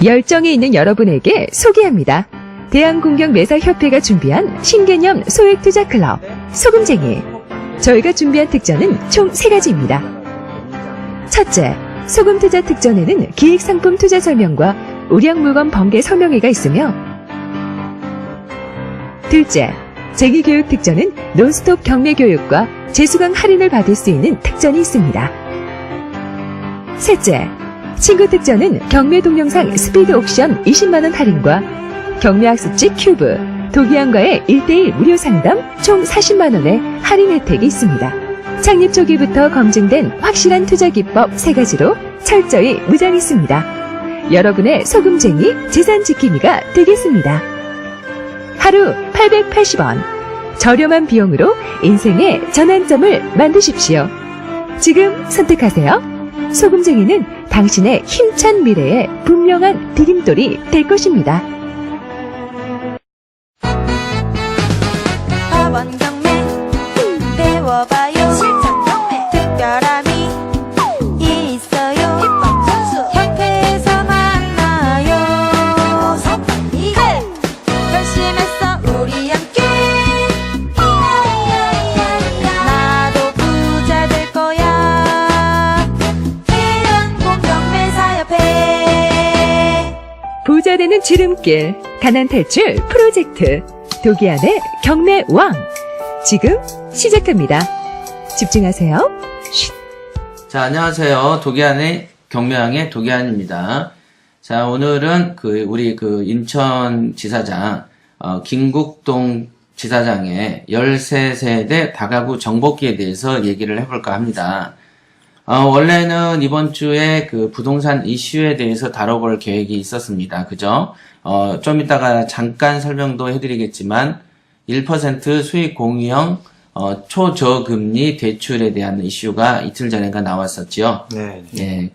열정이 있는 여러분에게 소개합니다. 대한공경매사협회가 준비한 신개념 소액투자클럽 소금쟁이. 저희가 준비한 특전은 총 3가지입니다. 첫째, 소금투자 특전에는 기획상품 투자 설명과 우량물건 번개 설명회가 있으며, 둘째, 재기교육 특전은 논스톱 경매교육과 재수강 할인을 받을 수 있는 특전이 있습니다. 셋째, 친구 특전은 경매 동영상 스피드 옵션 20만원 할인과 경매학습지 큐브, 도기안과의 1:1 무료 상담 총 40만원의 할인 혜택이 있습니다. 창립 초기부터 검증된 확실한 투자 기법 3가지로 철저히 무장했습니다. 여러분의 소금쟁이 재산 지킴이가 되겠습니다. 하루 880원. 저렴한 비용으로 인생의 전환점을 만드십시오. 지금 선택하세요. 소금쟁이는 당신의 힘찬 미래의 분명한 디딤돌이 될 것입니다. 법원 경매 배워봐요. 실전 경매 특별함이 있어요. 입법 선수 협회에서 만나요. 선판이 결심했어 우리 함께. 나도 부자 될 거야. 대한공경매사협회. 부자 되는 지름길, 가난 탈출 프로젝트, 도기안의 경매왕. 지금 시작합니다. 집중하세요. 쉿. 자, 안녕하세요. 도기안의 경매왕의 도기안입니다. 자, 오늘은 우리 인천지사장, 김국동 지사장의 13세대 다가구 정복기에 대해서 얘기를 해볼까 합니다. 원래는 이번 주에 부동산 이슈에 대해서 다뤄볼 계획이 있었습니다. 그죠? 좀 이따가 잠깐 설명도 해드리겠지만, 1% 수익 공유형, 초저금리 대출에 대한 이슈가 이틀 전에가 나왔었죠. 네. 예,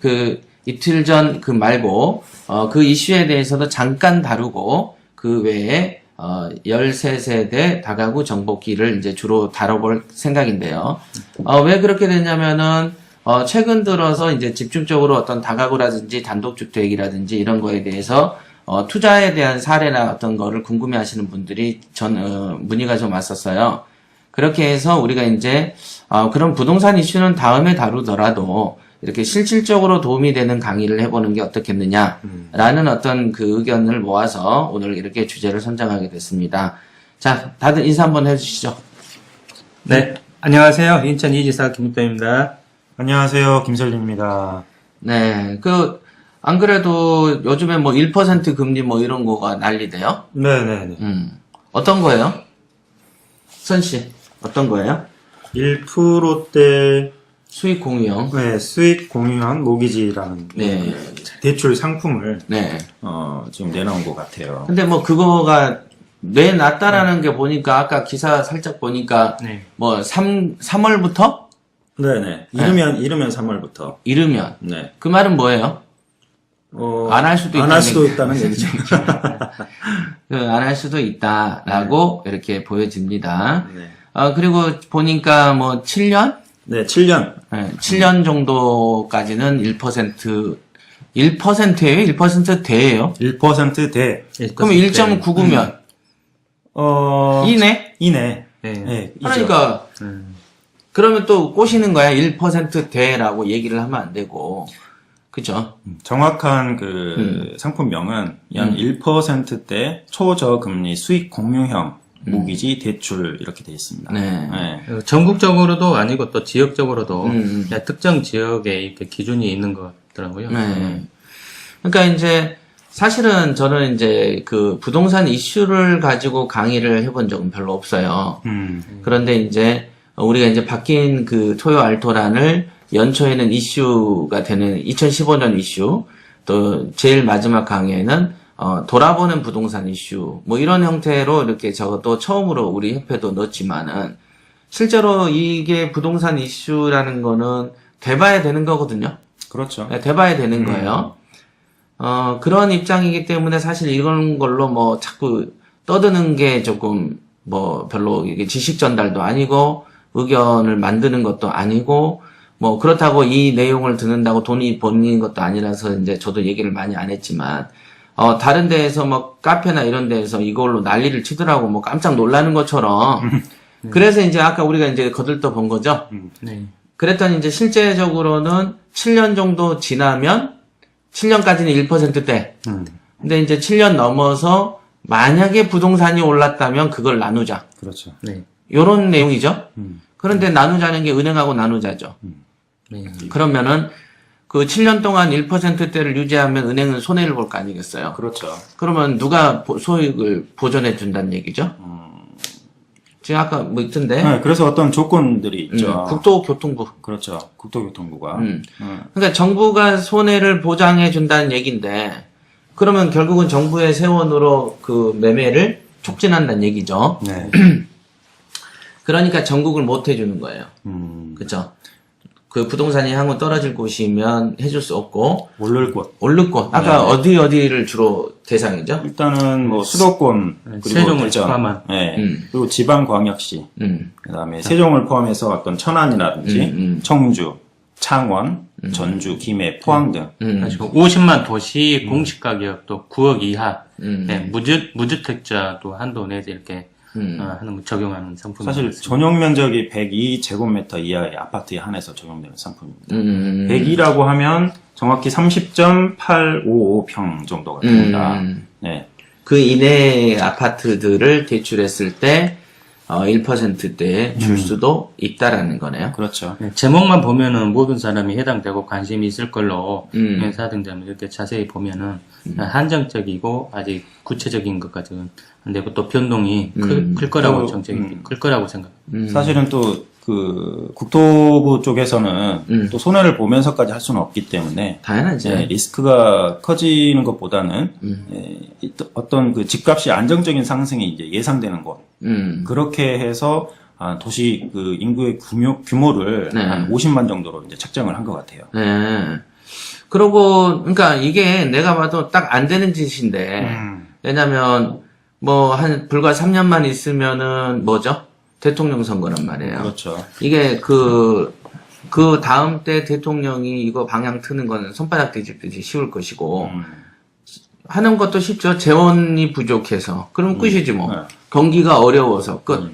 이틀 전 말고, 그 이슈에 대해서도 잠깐 다루고, 그 외에, 13세대 다가구 정복기를 이제 주로 다뤄볼 생각인데요. 왜 그렇게 됐냐면은, 최근 들어서 이제 집중적으로 어떤 다가구라든지 단독주택이라든지 이런 거에 대해서 투자에 대한 사례나 어떤 거를 궁금해 하시는 분들이 문의가 좀 왔었어요. 그렇게 해서 우리가 이제, 그런 부동산 이슈는 다음에 다루더라도 이렇게 실질적으로 도움이 되는 강의를 해보는 게 어떻겠느냐라는 어떤 의견을 모아서 오늘 이렇게 주제를 선정하게 됐습니다. 자, 다들 인사 한번 해주시죠. 네. 안녕하세요. 인천 이지사 김국동입니다. 안녕하세요. 김설림입니다. 네, 안 그래도 요즘에 1% 금리 이런 거가 난리대요? 네네네. 어떤 거예요? 선씨, 어떤 거예요? 1%대 수익 공유형. 네, 수익 공유한 모기지라는 네. 대출 상품을 네. 지금 내놓은 것 같아요. 근데 그거가 내놨다라는 게 보니까 아까 기사 살짝 보니까 네. 3월부터? 네네. 이르면 3월부터. 이르면. 네. 그 말은 뭐예요? 안 할 수도 안 할 수도 있다는 얘기죠. 안 할 수도 있다라고 이렇게 보여집니다. 네. 그리고 보니까 7년? 네, 7년. 네, 7년 정도까지는 1%예요? 1%대예요? 1%대. 그럼 1.99면? 이내? 이내. 네. 그러니까, 그러면 또 꼬시는 거야. 1%대라고 얘기를 하면 안 되고. 그죠? 정확한 상품명은 연 1%대 초저금리 수익 공유형 모기지 대출 이렇게 되어 있습니다. 네. 네. 전국적으로도 아니고 또 지역적으로도 그냥 특정 지역에 이렇게 기준이 있는 것 같더라고요. 네. 그러니까 이제 사실은 저는 이제 부동산 이슈를 가지고 강의를 해본 적은 별로 없어요. 그런데 이제 우리가 이제 바뀐 토요 알토란을 연초에는 이슈가 되는 2015년 이슈, 또 제일 마지막 강의에는 돌아보는 부동산 이슈, 이런 형태로 이렇게 저도 처음으로 우리 협회도 넣었지만은, 실제로 이게 부동산 이슈라는 거는 돼봐야 되는 거거든요. 그렇죠. 네, 돼봐야 되는 거예요. 그런 입장이기 때문에 사실 이런 걸로 자꾸 떠드는 게 조금 별로 이게 지식 전달도 아니고, 의견을 만드는 것도 아니고, 뭐 그렇다고 이 내용을 듣는다고 돈이 버는 것도 아니라서 이제 저도 얘기를 많이 안 했지만 다른 데에서 뭐 카페나 이런 데에서 이걸로 난리를 치더라고 뭐 깜짝 놀라는 것처럼 그래서 이제 아까 우리가 이제 거들떠 본 거죠. 네. 그랬더니 이제 실제적으로는 7년 정도 지나면 7년까지는 1%대. 근데 이제 7년 넘어서 만약에 부동산이 올랐다면 그걸 나누자. 그렇죠. 네. 요런 내용이죠. 그런데 나누자는 게 은행하고 나누자죠. 네. 그러면은 그 7년 동안 1%대를 유지하면 은행은 손해를 볼 거 아니겠어요? 그렇죠. 그러면 누가 소익을 보전해 준다는 얘기죠? 지금 아까 뭐 있던데. 네, 그래서 어떤 조건들이 있죠. 국토교통부. 그렇죠. 국토교통부가. 그러니까 정부가 손해를 보장해 준다는 얘기인데 그러면 결국은 정부의 세원으로 그 매매를 촉진한다는 얘기죠. 네. 그러니까 전국을 못 해주는 거예요. 그죠? 그 부동산이 향후 떨어질 곳이면 해줄 수 없고 오를 곳. 오를 곳. 아까 어디를 주로 대상이죠? 일단은 뭐 수도권 그리고 세종을 대전, 포함한. 네. 그리고 지방광역시, 그다음에 네. 세종을 포함해서 어떤 천안이라든지 청주, 창원, 전주, 김해, 포항 등. 그래서 50만 도시 공시 가격도 9억 이하, 네, 무주택자도 한도 내에서 이렇게 하는 거 적용하는 상품이 사실 전용 면적이 102제곱미터 이하의 아파트에 한해서 적용되는 상품입니다. 102라고 하면 정확히 30.855평 정도가 됩니다. 네. 그 이내의 아파트들을 대출했을 때 1%대 줄 수도 있다라는 거네요. 그렇죠. 네, 제목만 보면은 모든 사람이 해당되고 관심이 있을 걸로 사등점을 이렇게 자세히 보면은 한정적이고 아직 구체적인 것 같은 근데 또 변동이 클 거라고 정책이 클 거라고 생각합니다. 사실은 또 그 국토부 쪽에서는 또 손해를 보면서까지 할 수는 없기 때문에 당연하지. 네, 리스크가 커지는 것보다는 어떤 그 집값이 안정적인 상승이 이제 예상되는 곳 그렇게 해서 도시 그 인구의 규모를 네. 한 50만 정도로 이제 책정을 한 것 같아요. 네. 그러고 그러니까 이게 내가 봐도 딱 안 되는 짓인데 왜냐면 뭐 한 불과 3년만 있으면은 뭐죠? 대통령 선거란 말이에요. 그렇죠. 이게 그 다음 때 대통령이 이거 방향 트는 거는 손바닥 뒤집듯이 쉬울 것이고 하는 것도 쉽죠. 재원이 부족해서 그럼 끝이지 뭐. 네. 경기가 어려워서 끝.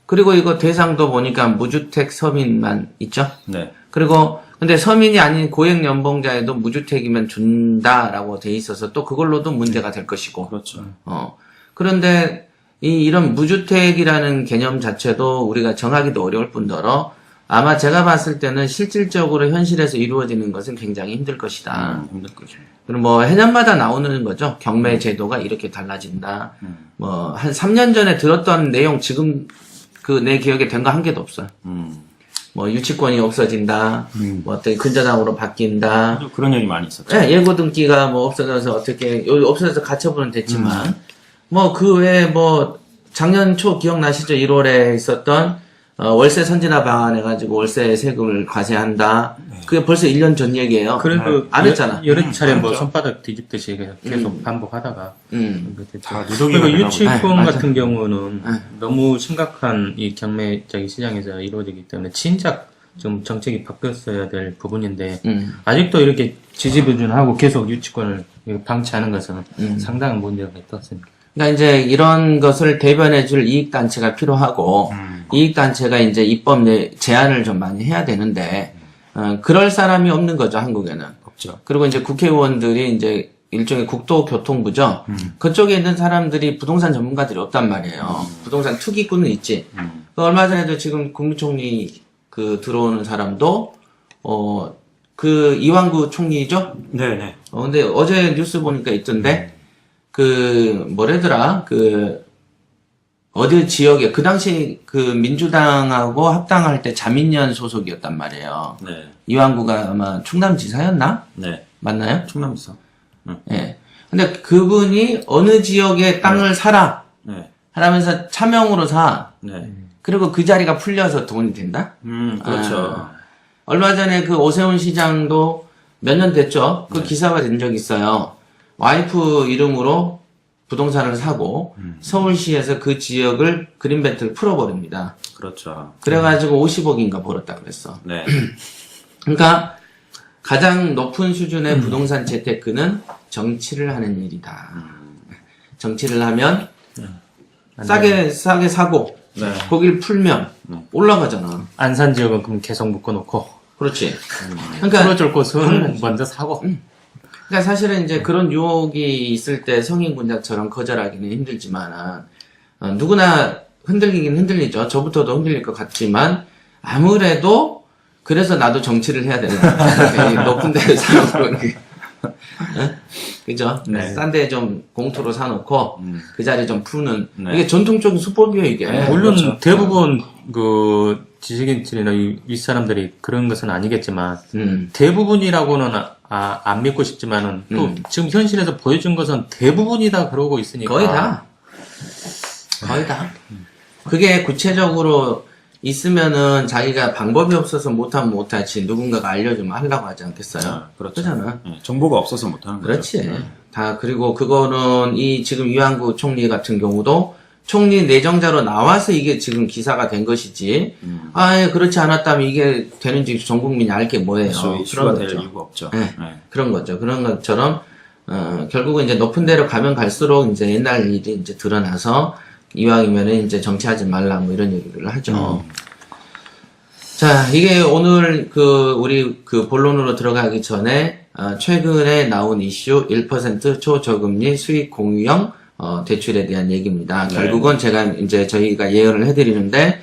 그리고 이거 대상도 보니까 무주택 서민만 있죠. 네. 그리고 근데 서민이 아닌 고액연봉자에도 무주택이면 준다라고 돼 있어서 또 그걸로도 문제가 될 것이고. 그렇죠. 그런데 이런 무주택이라는 개념 자체도 우리가 정하기도 어려울 뿐더러 아마 제가 봤을 때는 실질적으로 현실에서 이루어지는 것은 굉장히 힘들 것이다. 힘들 거죠. 그리고 뭐 해년마다 나오는 거죠. 경매 제도가 이렇게 달라진다. 뭐 한 3년 전에 들었던 내용 지금 그 내 기억에 된 거 한 개도 없어요. 뭐 유치권이 없어진다. 뭐 어떻게 근저당으로 바뀐다. 그런 얘기 많이 있었죠. 예, 예고 등기가 뭐 없어져서 어떻게 없어져서 가처분은 됐지만 뭐 그 외에 뭐 작년 초 기억나시죠? 1월에 있었던 월세 선진화 방안 해가지고 월세 세금을 과세한다. 그게 벌써 1년 전 얘기예요. 그래도 안 했잖아. 여러 차례 뭐 손바닥 뒤집듯이 계속 반복하다가 다 누더기가 그리고 되나 유치권 보다. 맞아. 같은 경우는 너무 심각한 이 경매적인 시장에서 이루어지기 때문에 진작 좀 정책이 바뀌었어야 될 부분인데 아직도 이렇게 지지부진하고 계속 유치권을 방치하는 것은 상당한 문제가 있었습니다. 그러니까 이제 이런 것을 대변해줄 이익단체가 필요하고 이익단체가 이제 입법 제안을 좀 많이 해야 되는데 그럴 사람이 없는 거죠, 한국에는. 없죠. 그리고 이제 국회의원들이 이제 일종의 국토교통부죠. 그쪽에 있는 사람들이 부동산 전문가들이 없단 말이에요. 부동산 투기꾼은 있지. 그 얼마 전에도 지금 국무총리 그 들어오는 사람도 그 이완구 총리죠. 네네. 근데 어제 뉴스 보니까 있던데 그 뭐래더라 어디 지역에 그 당시 그 민주당하고 합당할 때 자민련 소속이었단 말이에요. 네. 이완구가 아마 충남지사였나? 네. 맞나요? 충남지사. 예. 근데 그분이 어느 지역에 땅을 사라 네. 하면서 차명으로 사. 네. 그리고 그 자리가 풀려서 돈이 된다? 그렇죠. 얼마 전에 그 오세훈 시장도 몇 년 됐죠? 그 기사가 된 적 있어요. 와이프 이름으로 부동산을 사고 서울시에서 그 지역을 그린벨트를 풀어버립니다. 그렇죠. 그래가지고 50억인가 벌었다 그랬어. 네. 그러니까 가장 높은 수준의 부동산 재테크는 정치를 하는 일이다. 정치를 하면 싸게 사고 네. 거기를 풀면 올라가잖아. 안산 지역은 그럼 계속 묶어놓고 그렇지. 그러니까 풀어줄 곳은 먼저 사고. 그러니까 사실은 이제 그런 유혹이 있을 때 성인군자처럼 거절하기는 힘들지만 누구나 흔들리긴 흔들리죠. 저부터도 흔들릴 것 같지만 아무래도 그래서 나도 정치를 해야 되는 거야. 높은 데 사놓고 그죠? 네. 싼 데 좀 공투로 사놓고 그 자리 좀 푸는 네. 이게 전통적인 수법이에요 이게. 물론 그렇죠. 대부분 그 지식인들이나 윗사람들이 그런 것은 아니겠지만 대부분이라고는 안 믿고 싶지만은 또 지금 현실에서 보여준 것은 대부분이다 그러고 있으니까 거의 다. 거의 다. 그게 구체적으로 있으면은 자기가 방법이 없어서 못하면 못하지 누군가가 알려주면 하려고 하지 않겠어요? 그렇죠. 그렇잖아. 네, 정보가 없어서 못하는 거죠. 그렇지. 다 그리고 그거는 이 지금 유한구 총리 같은 경우도 총리 내정자로 나와서 이게 지금 기사가 된 것이지. 아, 그렇지 않았다면 이게 되는지 전 국민이 알 게 뭐예요? 그렇죠. 이슈가 될 이유가 없죠. 네. 네. 그런 거죠. 그런 것처럼 결국은 이제 높은 데로 가면 갈수록 이제 옛날 일이 이제 드러나서 이왕이면은 이제 정치하지 말라 뭐 이런 얘기를 하죠. 자, 이게 오늘 우리 본론으로 들어가기 전에 최근에 나온 이슈 1% 초저금리 수익 공유형 대출에 대한 얘기입니다. 네. 결국은 제가 이제 저희가 예언을 해드리는데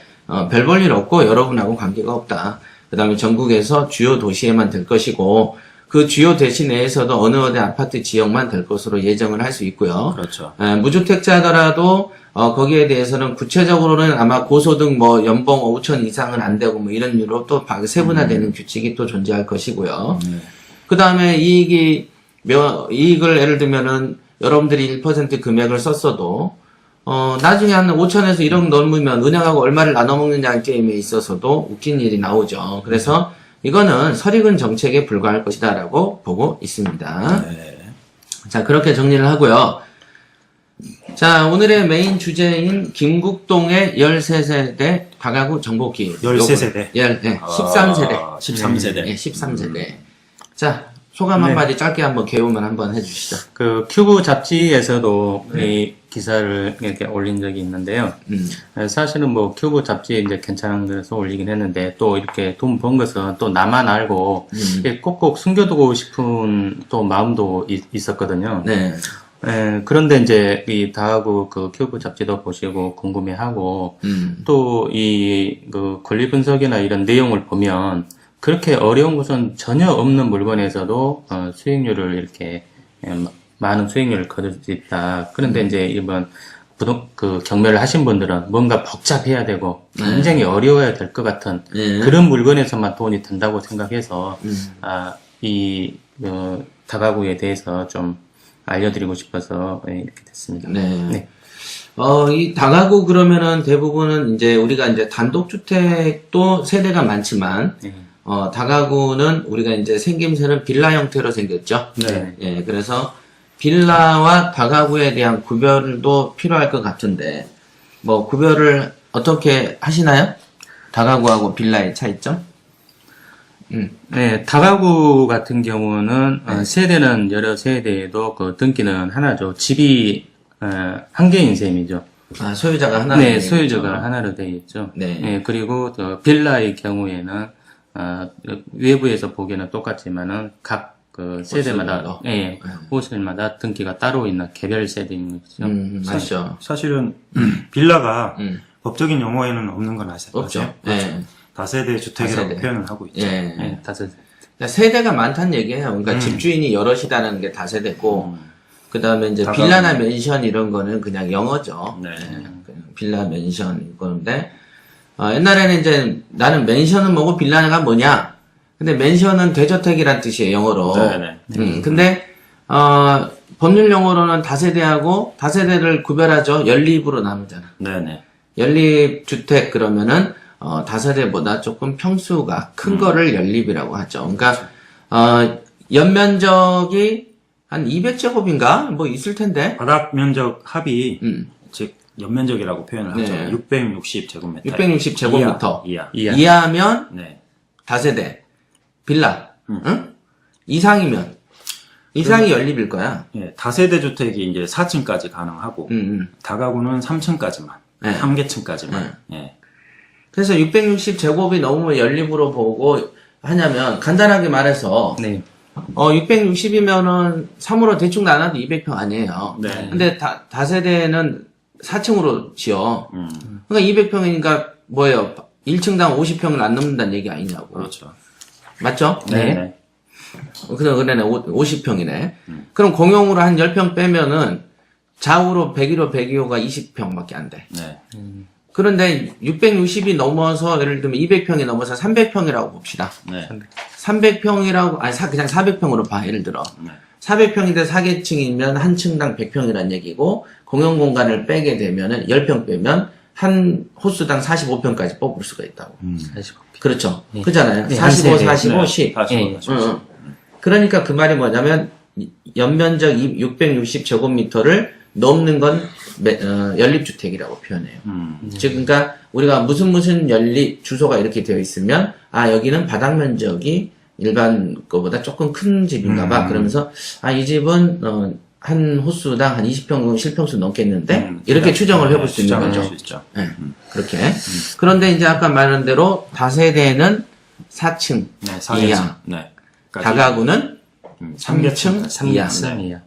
별 볼 일 없고 여러분하고 관계가 없다. 그 다음에 전국에서 주요 도시에만 될 것이고 그 주요 도시 내에서도 어느 아파트 지역만 될 것으로 예정을 할 수 있고요. 그렇죠. 무주택자더라도 거기에 대해서는 구체적으로는 아마 고소득 뭐 연봉 5천 이상은 안 되고 뭐 이런 이유로 또 세분화되는 규칙이 또 존재할 것이고요. 그 다음에 이익을 예를 들면은 여러분들이 1% 금액을 썼어도 나중에 한 5천에서 1억 넘으면 은행하고 얼마를 나눠 먹느냐 게임에 있어서도 웃긴 일이 나오죠. 그래서 이거는 설익은 정책에 불과할 것이다라고 보고 있습니다. 네. 자, 그렇게 정리를 하고요. 자, 오늘의 메인 주제인 김국동의 13세대 다가구 정복기. 13세대. 네, 13세대. 13세대. 네, 13세대. 자, 소감 한마디 짧게 한번 개요만 한번 해주시죠. 그 큐브 잡지에서도 이 기사를 이렇게 올린 적이 있는데요. 사실은 뭐 큐브 잡지에 이제 괜찮은 그래서 올리긴 했는데 또 이렇게 돈 번 것은 또 나만 알고 이렇게 꼭꼭 숨겨두고 싶은 또 마음도 있었거든요. 네. 그런데 이제 이 다하고 그 큐브 잡지도 보시고 궁금해하고 또 이 그 권리 분석이나 이런 내용을 보면 그렇게 어려운 것은 전혀 없는 물건에서도 수익률을 이렇게 많은 수익률을 거둘 수 있다. 그런데 이제 이번 경매를 하신 분들은 뭔가 복잡해야 되고 굉장히 어려워야 될 것 같은 그런 물건에서만 돈이 든다고 생각해서 다가구에 대해서 좀 알려드리고 싶어서 이렇게 됐습니다. 네. 네. 이 다가구 그러면은 대부분은 이제 우리가 이제 단독주택도 세대가 많지만 다가구는 우리가 이제 생김새는 빌라 형태로 생겼죠. 네. 예, 그래서 빌라와 다가구에 대한 구별도 필요할 것 같은데, 뭐, 구별을 어떻게 하시나요? 다가구하고 빌라의 차이점? 네, 다가구 같은 경우는 세대는 여러 세대에도 그 등기는 하나죠. 집이 한 개인 셈이죠. 아, 소유자가 하나. 네, 소유자가 하나로 되어 있죠. 네. 그리고 빌라의 경우에는 외부에서 보기에는 똑같지만은 각 그 세대마다, 호실마다 등기가 따로 있는 개별 세대인 거죠. 맞죠. 사실은 빌라가 법적인 용어에는 없는 건 아세요? 없죠. 그렇죠? 네. 다세대 주택이라고 다세대. 표현을 하고 있죠. 예. 다섯. 그러니까 세대가 많다는 얘기예요. 그러니까 집주인이 여럿이라는 게 다세대고, 그 다음에 이제 다가구. 빌라나 맨션 이런 거는 그냥 영어죠. 네. 그냥 빌라, 맨션 이건데, 옛날에는 이제 나는 맨션은 뭐고 빌라가 뭐냐? 근데 맨션은 대저택이란 뜻이에요, 영어로. 네네. 근데, 법률 용어로는 다세대하고 다세대를 구별하죠. 연립으로 나누잖아. 네네. 연립주택 그러면은, 다세대보다 조금 평수가 큰 거를 연립이라고 하죠. 그러니까, 연면적이 한 200제곱인가? 뭐 있을 텐데. 바닥 면적 합이 즉 연면적이라고 표현을 하죠. 네. 660제곱미터. 660제곱미터. 이하. 이하. 이하면 네. 다세대. 빌라, 응? 이상이 연립일 거야. 예, 다세대 주택이 이제 4층까지 가능하고 다가구는 3층까지만, 네. 한 개층까지만. 예. 그래서 660제곱이 넘으면 연립으로 보고 하냐면 간단하게 말해서 네. 660이면은 3으로 대충 나눠도 200평 아니에요. 네. 근데 다세대는 4층으로 지어. 그러니까 200평이니까 뭐예요? 1층당 50평을 안 넘는다는 얘기 아니냐고. 그렇죠. 맞죠? 네. 그러네, 50평이네. 그럼 공용으로 한 10평 빼면은 좌우로 101호, 102호가 20평밖에 안 돼. 네. 그런데 660이 넘어서 예를 들면 200평이 넘어서 300평이라고 봅시다. 네. 300평이라고, 그냥 400평으로 봐, 예를 들어. 400평인데 4개층이면 한 층당 100평이란 얘기고, 공용 공간을 빼게 되면은 10평 빼면 한 호수당 45평까지 뽑을 수가 있다고. 45. 그렇죠. 네. 그잖아요. 네, 45, 한 세대. 45, 10. 45, 40. 응. 그러니까 그 말이 뭐냐면, 연면적 660제곱미터를 넘는 건 연립주택이라고 표현해요. 즉, 그러니까 우리가 무슨 연립 주소가 이렇게 되어 있으면, 여기는 바닥 면적이 일반 거보다 조금 큰 집인가 봐. 그러면서, 이 집은, 한 호수당 한 20평, 실평수 넘겠는데? 이렇게 추정을 해볼 수 있는 추정을 거죠. 할수 있죠. 네, 그렇게. 그런데 이제 아까 말한 대로 다세대는 4층 네, 이하. 네. 다가구는 3층 이하. 3이야.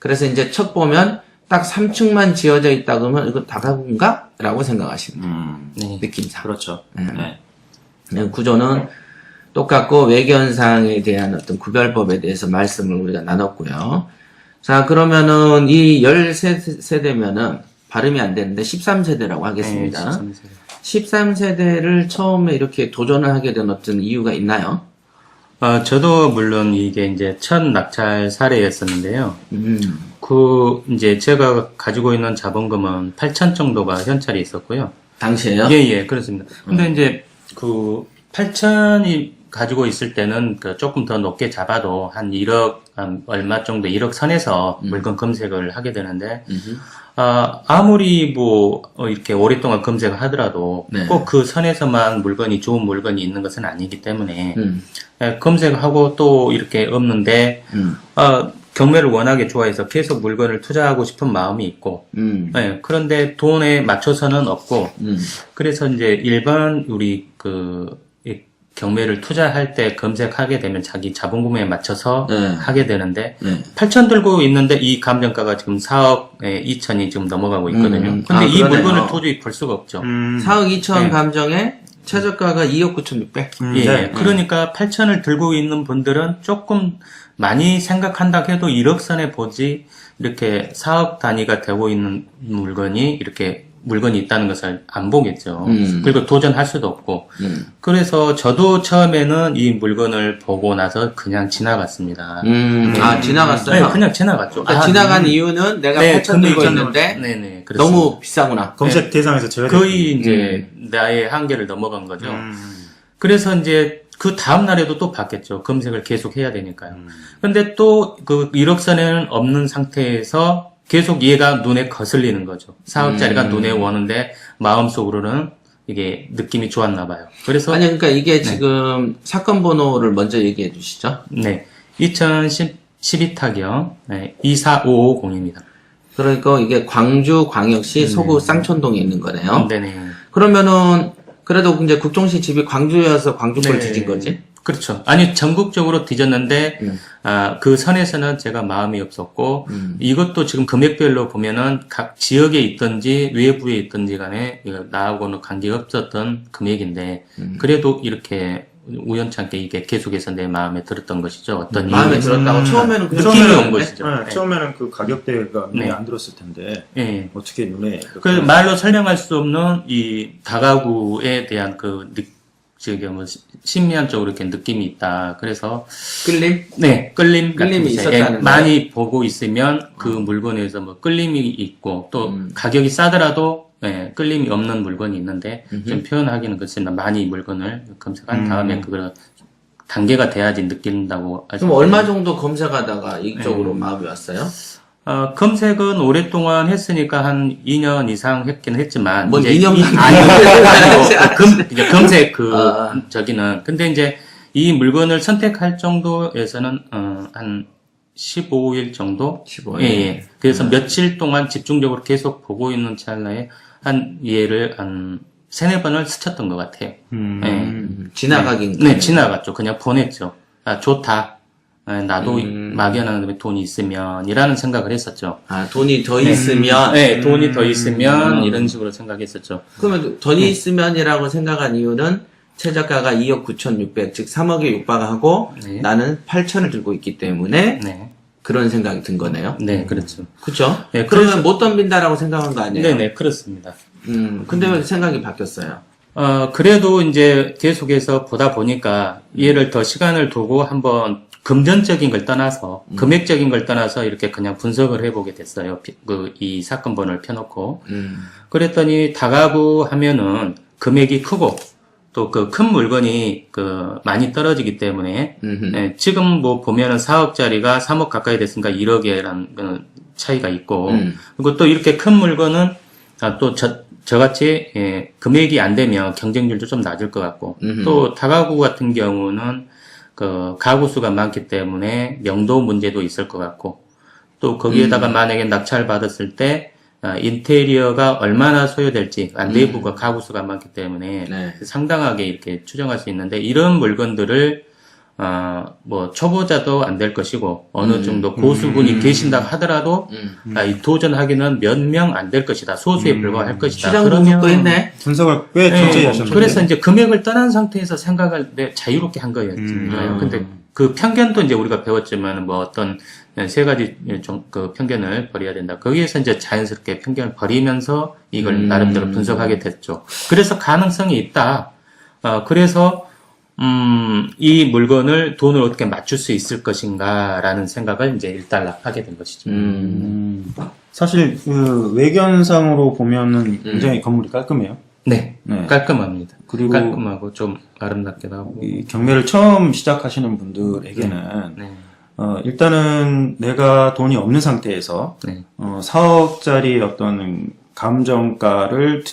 그래서 이제 첫 보면 딱 3층만 지어져 있다 그러면 이거 다가구인가? 라고 생각하시면 돼요. 네. 느낌상. 그렇죠. 네, 구조는 똑같고 외견상에 대한 어떤 구별법에 대해서 말씀을 우리가 나눴고요. 자, 그러면은 이 13세대면은 발음이 안 되는데 13세대라고 하겠습니다. 13세대를 처음에 이렇게 도전을 하게 된 어떤 이유가 있나요? 저도 물론 이게 이제 첫 낙찰 사례였었는데요. 이제 제가 가지고 있는 자본금은 8천 정도가 현찰이 있었고요. 당시에요? 예, 그렇습니다. 근데 이제 8천이 가지고 있을 때는 조금 더 높게 잡아도 한 1억, 얼마 정도, 1억 선에서 물건 검색을 하게 되는데, 아무리 이렇게 오랫동안 검색을 하더라도 네. 꼭 그 선에서만 좋은 물건이 있는 것은 아니기 때문에, 검색하고 또 이렇게 없는데, 경매를 워낙에 좋아해서 계속 물건을 투자하고 싶은 마음이 있고, 예, 그런데 돈에 맞춰서는 없고, 그래서 이제 일반 우리 이 경매를 투자할 때 검색하게 되면 자기 자본금에 맞춰서 하게 되는데, 8천 들고 있는데 이 감정가가 지금 4억 2천이 지금 넘어가고 있거든요. 근데 이 그러네요. 물건을 도저히 볼 수가 없죠. 4억 2천 네. 감정에 최저가가 2억 9,600. 예, 그러니까 8천을 들고 있는 분들은 조금 많이 생각한다 해도 1억 선에 보지, 이렇게 4억 단위가 되고 있는 물건이 있다는 것을 안 보겠죠. 그리고 도전할 수도 없고. 그래서 저도 처음에는 이 물건을 보고 나서 그냥 지나갔습니다. 지나갔어요? 네, 그냥 지나갔죠. 그러니까 지나간 이유는 내가 8천 들고 있는데 네네, 너무 비싸구나. 검색 대상에서 제외 거의 이제 나의 한계를 넘어간 거죠. 그래서 이제 그 다음 날에도 또 받겠죠. 검색을 계속 해야 되니까요. 근데 또 1억 선에는 없는 상태에서 계속 얘가 눈에 거슬리는 거죠. 4억짜리가 눈에 오는데 마음속으로는 이게 느낌이 좋았나 봐요. 그래서 그러니까 이게 지금 사건 번호를 먼저 얘기해 주시죠. 네. 2012타경 24550입니다. 그러니까 이게 광주광역시 소구 쌍촌동에 있는 거네요. 네네. 그러면은 그래도 이제 국종시 집이 광주여서 광주 걸 네. 뒤진 거지? 그렇죠. 아니, 전국적으로 뒤졌는데, 그 선에서는 제가 마음이 없었고, 이것도 지금 금액별로 보면은 각 지역에 있든지 외부에 있든지 간에 나하고는 관계가 없었던 금액인데, 그래도 이렇게 우연찮게 이게 계속해서 내 마음에 들었던 것이죠. 어떤 마음에 이유에서. 들었다고 처음에는 그냥 느낌이 처음에는 온 것이죠. 네, 네. 처음에는 그 가격대가 눈에 네. 안 들었을 텐데 예. 어떻게 눈에 그 말로 설명할 수 없는 이 다가구에 대한 심리학적으로 이렇게 느낌이 있다. 그래서 끌림? 네, 끌림이 끌림이 있었다는 거예요? 많이 보고 있으면 그 물건에서 끌림이 있고 또 가격이 싸더라도 끌림이 없는 물건이 있는데 좀 표현하기는 그렇지만 많이 물건을 검색한 다음에 그걸 단계가 돼야지 느낀다고. 그럼 얼마 정도 검색하다가 이쪽으로 마음이 왔어요? 검색은 오랫동안 했으니까 한 2년 이상 했긴 했지만. 뭔 이제 2년 아니요. 이제 검색 저기는. 근데 이제 이 물건을 선택할 정도에서는 한 15일 정도? 15일. 예, 예. 그래서 며칠 동안 집중적으로 계속 보고 있는 찰나에 한 얘를 한 3-4번을 스쳤던 것 같아요. 지나가긴. 네, 지나갔죠. 그냥 보냈죠. 아, 좋다. 나도 막연한 돈이 있으면 이라는 생각을 했었죠. 아, 돈이 더 있으면. 네, 돈이 더 있으면 이런 식으로 생각했었죠. 그러면 돈이 있으면이라고 생각한 이유는 최 작가가 2억 9,600, 즉 3억에 육박하고 네. 나는 8천을 들고 있기 때문에 네. 그런 생각이 든 거네요. 네, 그렇죠. 그쵸? 네, 그러면 못 덤빈다라고 생각한 거 아니에요? 네네, 그렇습니다. 근데 왜 생각이 바뀌었어요? 그래도 이제 계속해서 보다 보니까 얘를 더 시간을 두고 한번 금전적인 걸 떠나서, 금액적인 걸 떠나서 이렇게 그냥 분석을 해보게 됐어요. 이 사건번호를 펴놓고. 그랬더니 다가구 하면은 금액이 크고, 또 그 큰 물건이 많이 떨어지기 때문에, 네, 지금 뭐 보면은 4억짜리가 3억 가까이 됐으니까 1억이라는 차이가 있고, 그리고 또 이렇게 큰 물건은 또 저같이 금액이 안 되면 경쟁률도 좀 낮을 것 같고, 또 다가구 같은 경우는 가구 수가 많기 때문에 명도 문제도 있을 것 같고, 또 거기에다가 만약에 낙찰 받았을 때 인테리어가 얼마나 소요될지, 내부가 가구 수가 많기 때문에 네. 상당하게 이렇게 추정할 수 있는데, 이런 물건들을 뭐 초보자도 안 될 것이고 어느 정도 고수분이 계신다 하더라도 이 도전하기는 몇 명 안 될 것이다. 소수에 불과할 것이다. 시장 분석도 했네. 분석을 꽤 철저히 하셨는데. 그래서 이제 금액을 떠난 상태에서 생각을 자유롭게 한 거예요. 근데 그 편견도 이제 우리가 배웠지만 뭐 어떤 3가지 그 편견을 버려야 된다. 거기에서 이제 자연스럽게 편견을 버리면서 이걸 나름대로 분석하게 됐죠. 그래서 가능성이 있다. 그래서 이 물건을 돈을 어떻게 맞출 수 있을 것인가라는 생각을 이제 일단락 하게 된 것이죠. 사실 그 외견상으로 보면은 굉장히 건물이 깔끔해요. 네, 네. 깔끔합니다. 그리고 깔끔하고 좀 아름답기도 하고. 이 경매를 처음 시작하시는 분들에게는 네. 일단은 내가 돈이 없는 상태에서 네. 4억짜리 어떤 감정가를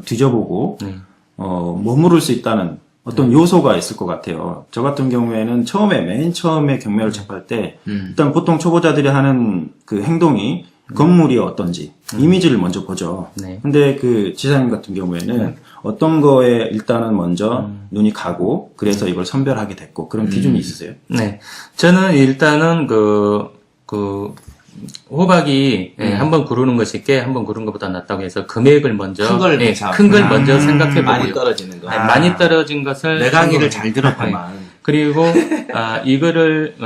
뒤져보고 네. 머무를 수 있다는 어떤 요소가 있을 것 같아요. 저 같은 경우에는 맨 처음에 경매를 접할 때 일단 보통 초보자들이 하는 그 행동이 건물이 어떤지 이미지를 먼저 보죠. 네. 근데 그 지사님 같은 경우에는 어떤 거에 일단은 먼저 눈이 가고 그래서 이걸 선별하게 됐고 그런 기준이 있으세요? 네. 저는 일단은 호박이 한번 구르는 것이 꽤 한번 구르는 것보다 낫다고 해서 금액을 먼저 큰 걸 먼저 생각해 많이 보고요. 떨어지는 거. 네, 많이 떨어진 것을 내 강의를 잘 들었구만. 그리고 이거를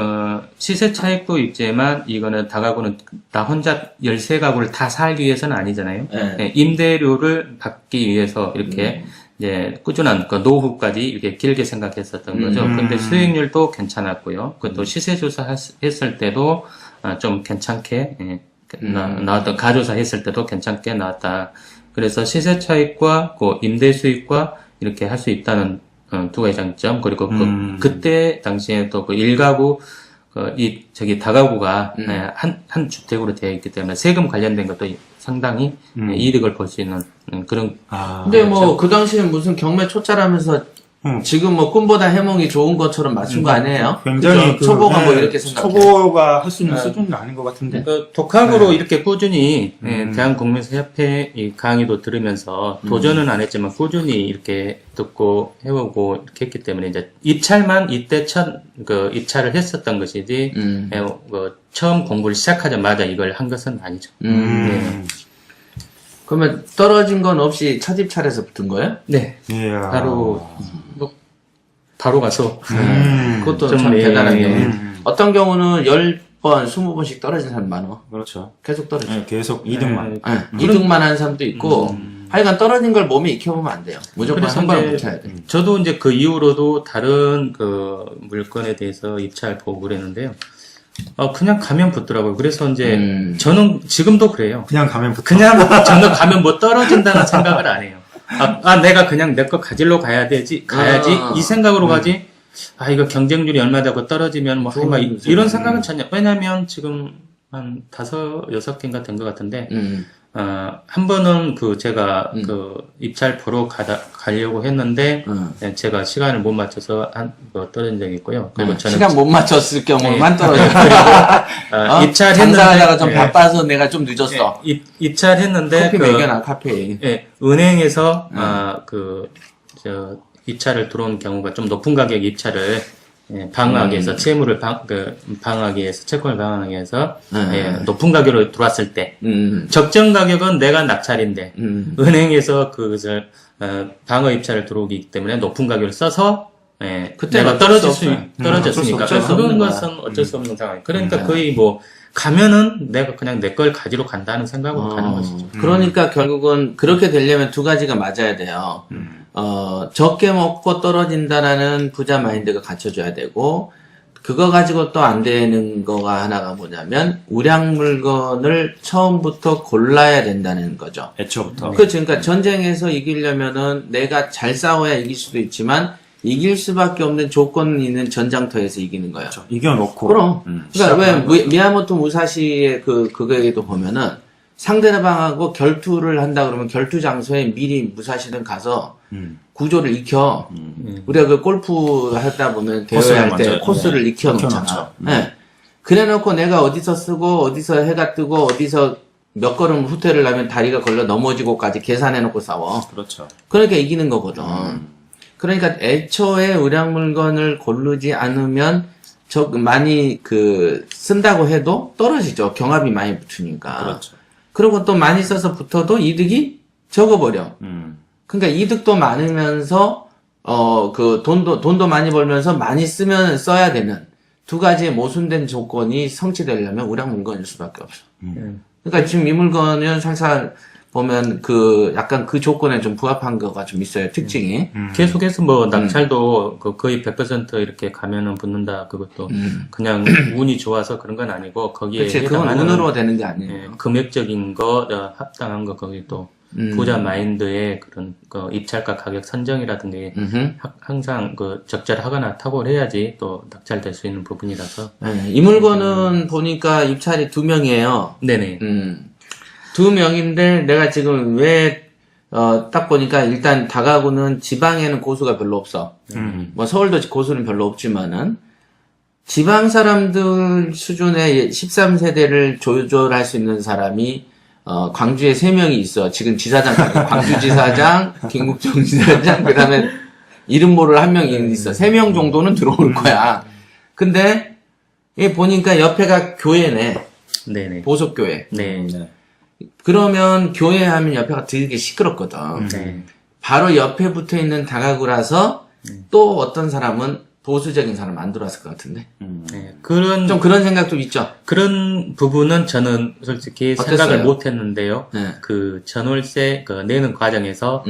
시세 차익도 있지만 이거는 다가구는 나 혼자 13가구를 다 살기 위해서는 아니잖아요. 네. 네, 임대료를 받기 위해서 이렇게 이제 꾸준한 노후까지 이렇게 길게 생각했었던 거죠. 근데 수익률도 괜찮았고요. 그것도 시세 조사 했을 때도 좀 괜찮게 나왔던, 가조사 했을 때도 괜찮게 나왔다. 그래서 시세 차익과 임대 수익과 이렇게 할 수 있다는 두 가지 장점. 그리고 그때 당시에 또 1가구 다가구가 한 주택으로 되어 있기 때문에 세금 관련된 것도 상당히 이득을 볼 수 있는 그런. 근데 뭐 그 당시에 무슨 경매 초짜라면서 지금 뭐 꿈보다 해몽이 좋은 것처럼 맞춘 거 아니에요? 굉장히 그죠? 초보가 뭐 이렇게 생각해. 초보가 할 수 있는 수준은 아닌 것 같은데. 독학으로 이렇게 꾸준히 대한국민사협회 이 강의도 들으면서 도전은 안 했지만 꾸준히 이렇게 듣고 해오고 이렇게 했기 때문에 이제 입찰만 이때 입찰을 했었던 것이지 처음 공부를 시작하자마자 이걸 한 것은 아니죠. 네. 그러면 떨어진 건 없이 첫 입찰에서 붙은 거예요? 네. 이야. 바로 가서 그것도 좀, 참 예, 대단한 예. 경우. 어떤 경우는 10번, 20번씩 떨어진 사람 많아. 그렇죠. 계속 떨어져. 네, 계속 2등만. 네, 2등만 하는 사람도 있고, 하여간 떨어진 걸 몸에 익혀보면 안 돼요. 무조건 그래서 한 번은 이제 붙여야 돼. 저도 이제 그 이후로도 다른 물건에 대해서 입찰 보고 그랬는데요. 그냥 가면 붙더라고요. 그래서 이제 저는 지금도 그래요. 그냥 가면 붙어. 저는 가면 뭐 떨어진다는 생각을 안 해요. 내가 그냥 내 거 가지러 가야지 이 생각으로 가지. 이거 경쟁률이 얼마 되고 떨어지면 뭐 이런 생각은 전혀. 왜냐면 지금 한 5-6개인가 된 것 같은데 한 번은 제가 입찰 보러 가려고 했는데, 네, 제가 시간을 못 맞춰서 떨어진 적이 있고요. 그리고 저는 시간 못 맞췄을 경우만 네. 떨어져. 입찰했는데, 장사하다가 좀 네. 바빠서 내가 좀 늦었어. 입찰했는데, 커피 먹여놔, 카페인. 예, 은행에서, 입찰을 들어온 경우가 좀 높은 가격 입찰을, 방어하기 위해서, 채무를 방어하기 위해서, 채권을 방어하기 위해서, 높은 가격으로 들어왔을 때, 적정 가격은 내가 낙찰인데, 은행에서 그것을, 방어 입찰을 들어오기 때문에 높은 가격을 써서, 그때 내가 떨어졌으니까. 어쩔 수 그런 없는 거야. 것은 어쩔 수 없는 상황. 그러니까 거의 가면은 내가 그냥 내 걸 가지러 간다는 생각으로 가는 것이죠. 그러니까 결국은 그렇게 되려면 두 가지가 맞아야 돼요. 적게 먹고 떨어진다라는 부자 마인드가 갖춰져야 되고, 그거 가지고 또 안 되는 거가 하나가 뭐냐면, 우량 물건을 처음부터 골라야 된다는 거죠. 애초부터. 그러니까 전쟁에서 이기려면은 내가 잘 싸워야 이길 수도 있지만, 이길 수밖에 없는 조건이 있는 전장터에서 이기는 거예요. 그렇죠. 이겨놓고. 그럼. 그러니까 시작하는 왜 미야모토 무사시의 그거에도 보면은 상대방하고 결투를 한다 그러면 결투 장소에 미리 무사시는 가서 구조를 익혀. 우리가 그 골프 하다 보면 코스를 대회할 때 먼저, 코스를 익혀 놓잖아. 익혀놓죠. 네. 그래 놓고 내가 어디서 쓰고 어디서 해가 뜨고 어디서 몇 걸음 후퇴를 하면 다리가 걸려 넘어지고까지 계산해 놓고 싸워. 그렇죠. 그러니까 이기는 거거든. 그러니까 애초에 의량 물건을 고르지 않으면 많이 쓴다고 해도 떨어지죠. 경합이 많이 붙으니까. 그렇죠. 그리고 또 많이 써서 붙어도 이득이 적어버려. 그러니까 이득도 많으면서 돈도 많이 벌면서 많이 써야 되는 두 가지의 모순된 조건이 성취되려면 의량 물건일 수밖에 없어. 그러니까 지금 이 물건은 살살 보면 약간 그 조건에 좀 부합한 거가 좀 있어요. 특징이. 계속해서 낙찰도 거의 100% 이렇게 가면은 붙는다. 그것도 그냥 운이 좋아서 그런 건 아니고 거기에 그치, 그건 해당하는 운으로 되는 게 아니에요. 금액적인 거, 합당한 거 거기 또 부자 마인드의 그런 입찰가 가격 선정이라든지 항상 적절하거나 탁월해야지 또 낙찰될 수 있는 부분이라서. 네, 이 물건은 보니까 입찰이 2명이에요. 네네. 2명인데 내가 지금 딱 보니까 일단 다가구는 지방에는 고수가 별로 없어. 뭐 서울도 고수는 별로 없지만은 지방 사람들 수준의 13세대를 조절할 수 있는 사람이 광주에 3명이 있어. 지금 지사장, 광주지사장, 김국정 지사장, 그 다음에 이름 모를 1명이 있어. 3명 정도는 들어올 거야. 근데 얘 보니까 옆에가 교회네. 네네. 보석교회. 네. 그러면 교회 하면 옆에가 되게 시끄럽거든. 네. 바로 옆에 붙어 있는 다가구라서 또 어떤 사람은 보수적인 사람 안 들어왔을 것 같은데. 네. 좀 그런 생각도 있죠. 그런 부분은 저는 솔직히 어땠어요? 생각을 못 했는데요. 네. 전월세 내는 과정에서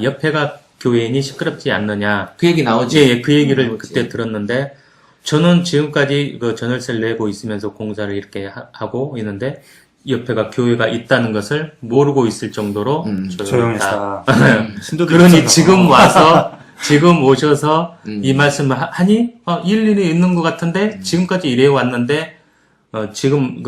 옆에가 교회인이 시끄럽지 않느냐. 그 얘기 나오지. 예, 그 얘기를 나오지. 그때 들었는데 저는 지금까지 전월세를 내고 있으면서 공사를 이렇게 하고 있는데 옆에가 교회가 있다는 것을 모르고 있을 정도로 조용했다. 그러니 지금 오셔서 이 말씀을 하니 일일이 있는 것 같은데 지금까지 이래 왔는데 지금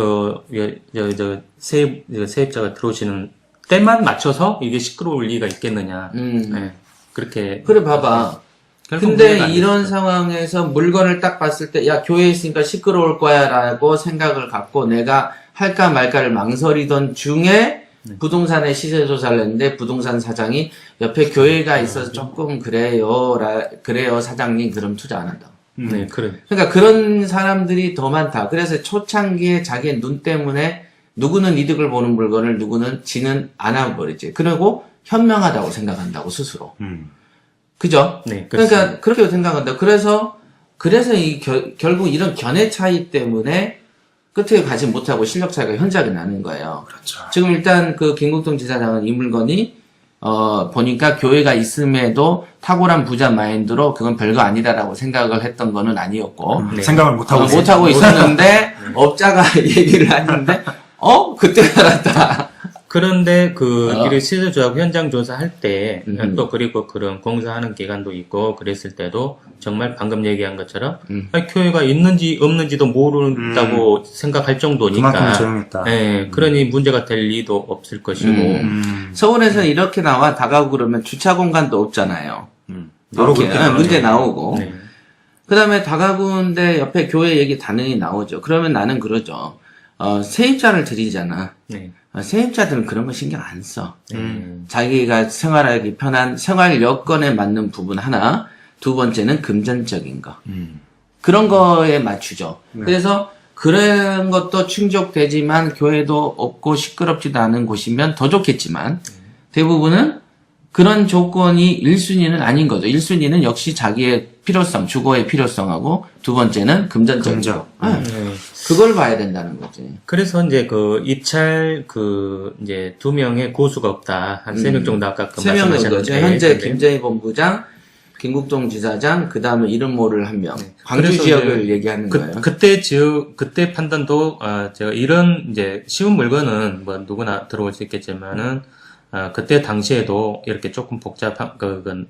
세입자가 들어오시는 때만 맞춰서 이게 시끄러울 리가 있겠느냐. 네, 그렇게. 그래 봐봐. 결국 근데 문제가 안 이런 됐죠. 상황에서 물건을 딱 봤을 때, 야, 교회에 있으니까 시끄러울 거야, 라고 생각을 갖고 내가 할까 말까를 망설이던 중에 부동산에 시세조사를 했는데 부동산 사장이 옆에 교회가 있어서 조금 그래요, 사장님, 그럼 투자 안 한다. 네, 그래. 그러니까 그런 사람들이 더 많다. 그래서 초창기에 자기의 눈 때문에 누구는 이득을 보는 물건을 누구는 지는 않아버리지. 그리고 현명하다고 생각한다고, 스스로. 그죠? 네, 그러니까 그렇게 생각한다. 그래서 결국 이런 견해 차이 때문에 끝에 가지 못하고 실력 차이가 현저하게 나는 거예요. 그렇죠. 지금 일단 김국동 지사장은 이 물건이 보니까 교회가 있음에도 탁월한 부자 마인드로 그건 별거 아니다라고 생각을 했던 거는 아니었고 생각을 못하고 못하고 있었는데 업자가 얘기를 하는데 그때 알았다. 그런데 이 시설조합 현장 조사할 때 또 그리고 그런 공사하는 기간도 있고 그랬을 때도 정말 방금 얘기한 것처럼 교회가 있는지 없는지도 모른다고 생각할 정도니까 그만큼 조용했다. 예, 그러니 문제가 될 리도 없을 것이고 서울에서 이렇게 나와 다가오고 그러면 주차 공간도 없잖아요. 바로 이렇게 그렇게 문제 나오고. 네. 그 다음에 다가구인데 옆에 교회 얘기 당연히 나오죠. 그러면 나는 그러죠. 세입자를 드리잖아. 네. 세입자들은 그런 거 신경 안 써. 자기가 생활하기 편한 생활 여건에 맞는 부분 하나, 두 번째는 금전적인 거. 그런 거에 맞추죠. 그래서 그런 것도 충족되지만 교회도 없고 시끄럽지도 않은 곳이면 더 좋겠지만 대부분은 그런 조건이 1순위는 아닌 거죠. 1순위는 역시 자기의 필요성, 주거의 필요성하고 두 번째는 금전적인 거. 그걸 봐야 된다는 거지. 그래서 이제 입찰 이제 2명의 고수가 없다. 한 3명 정도 아까 3명 정도죠. 말씀하셨는데. 현재 김재희 본부장, 김국동 지사장, 그 다음에 이름 모를 한 명. 광주 그래서 지역을 이제 얘기하는 거예요. 그때 판단도, 제가 이런 이제 쉬운 물건은 뭐 누구나 들어올 수 있겠지만은, 그때 당시에도 이렇게 조금 복잡한,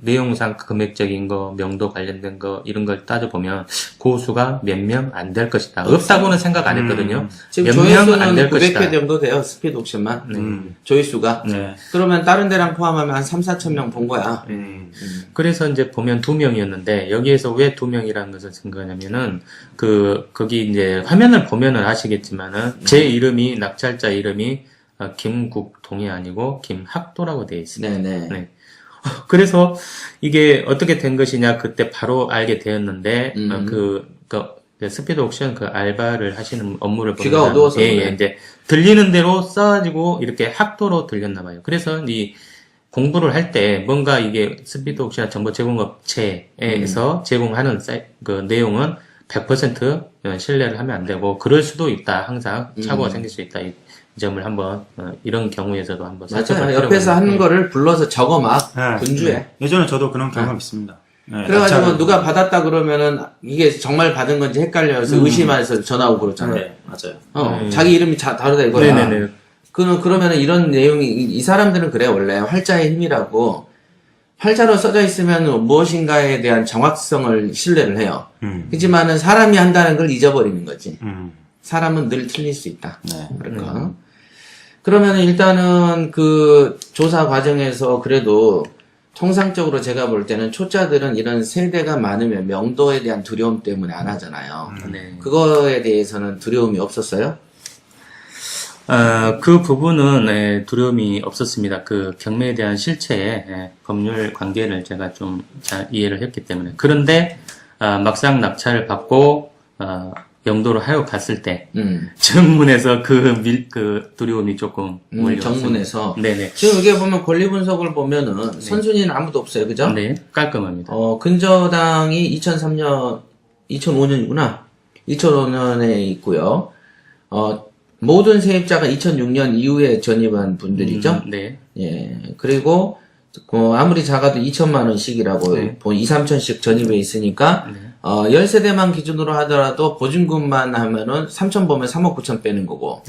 내용상 금액적인 거, 명도 관련된 거, 이런 걸 따져보면, 고수가 몇 명 안 될 것이다. 없다고는 생각 안 했거든요. 지금 몇 명 안 조회수는 될 900회 것이다. 정도 돼요. 스피드 옥션만. 조회수가. 네. 그러면 다른 데랑 포함하면 한 3, 4천 명 본 거야. 그래서 이제 보면 2명이었는데, 여기에서 왜 2명이라는 것을 생각하냐면은, 거기 이제 화면을 보면은 아시겠지만은, 제 이름이, 낙찰자 이름이, 김국동이 아니고 김학도라고 되어 있습니다. 네네. 네. 그래서 이게 어떻게 된 것이냐 그때 바로 알게 되었는데 스피드 옥션 알바를 하시는 업무를 귀가 보면 어두워서 예, 그래. 이제 들리는 대로 써가지고 이렇게 학도로 들렸나 봐요. 그래서 이 공부를 할 때 뭔가 이게 스피드 옥션 정보 제공업체에서 제공하는 내용은 100% 신뢰를 하면 안 되고 그럴 수도 있다. 항상 착오가 생길 수 있다. 이 점을 한번 이런 경우에서도 한번 맞아요. 옆에서 하는 거를 불러서 적어 막 분주해. 네. 예전에 저도 그런 경험 있습니다. 네, 그래가지고 낙찰을 누가 받았다 그러면은 이게 정말 받은 건지 헷갈려서 의심해서 전화 오고 그렇잖아요. 네, 맞아요. 자기 이름이 다르다 이거야. 네네네. 그러면은 이런 내용이 이 사람들은 그래 원래 활자의 힘이라고 활자로 써져 있으면 무엇인가에 대한 정확성을 신뢰를 해요. 그렇지만은 사람이 한다는 걸 잊어버리는 거지. 사람은 늘 틀릴 수 있다. 네. 그러니까. 그러면 일단은 조사 과정에서 그래도 통상적으로 제가 볼 때는 초짜들은 이런 세대가 많으면 명도에 대한 두려움 때문에 안 하잖아요. 네. 그거에 대해서는 두려움이 없었어요? 그 부분은 두려움이 없었습니다. 경매에 대한 실체의 법률 관계를 제가 좀 잘 이해를 했기 때문에. 그런데 막상 낙찰을 받고 영도를 하여 갔을 때 정문에서 두려움이 조금 몰려왔습니다. 정문에서. 네네. 지금 여기 보면 권리 분석을 보면은 선순위는 아무도 없어요, 그죠? 네, 깔끔합니다. 근저당이 2005년이구나. 2005년에 있고요. 모든 세입자가 2006년 이후에 전입한 분들이죠. 네. 예. 그리고 아무리 작아도 2천만 원씩이라고 네. 2, 3천씩 전입해 있으니까 10세대만 기준으로 하더라도 보증금만 하면은 3천 보면 3억 9천 빼는 거고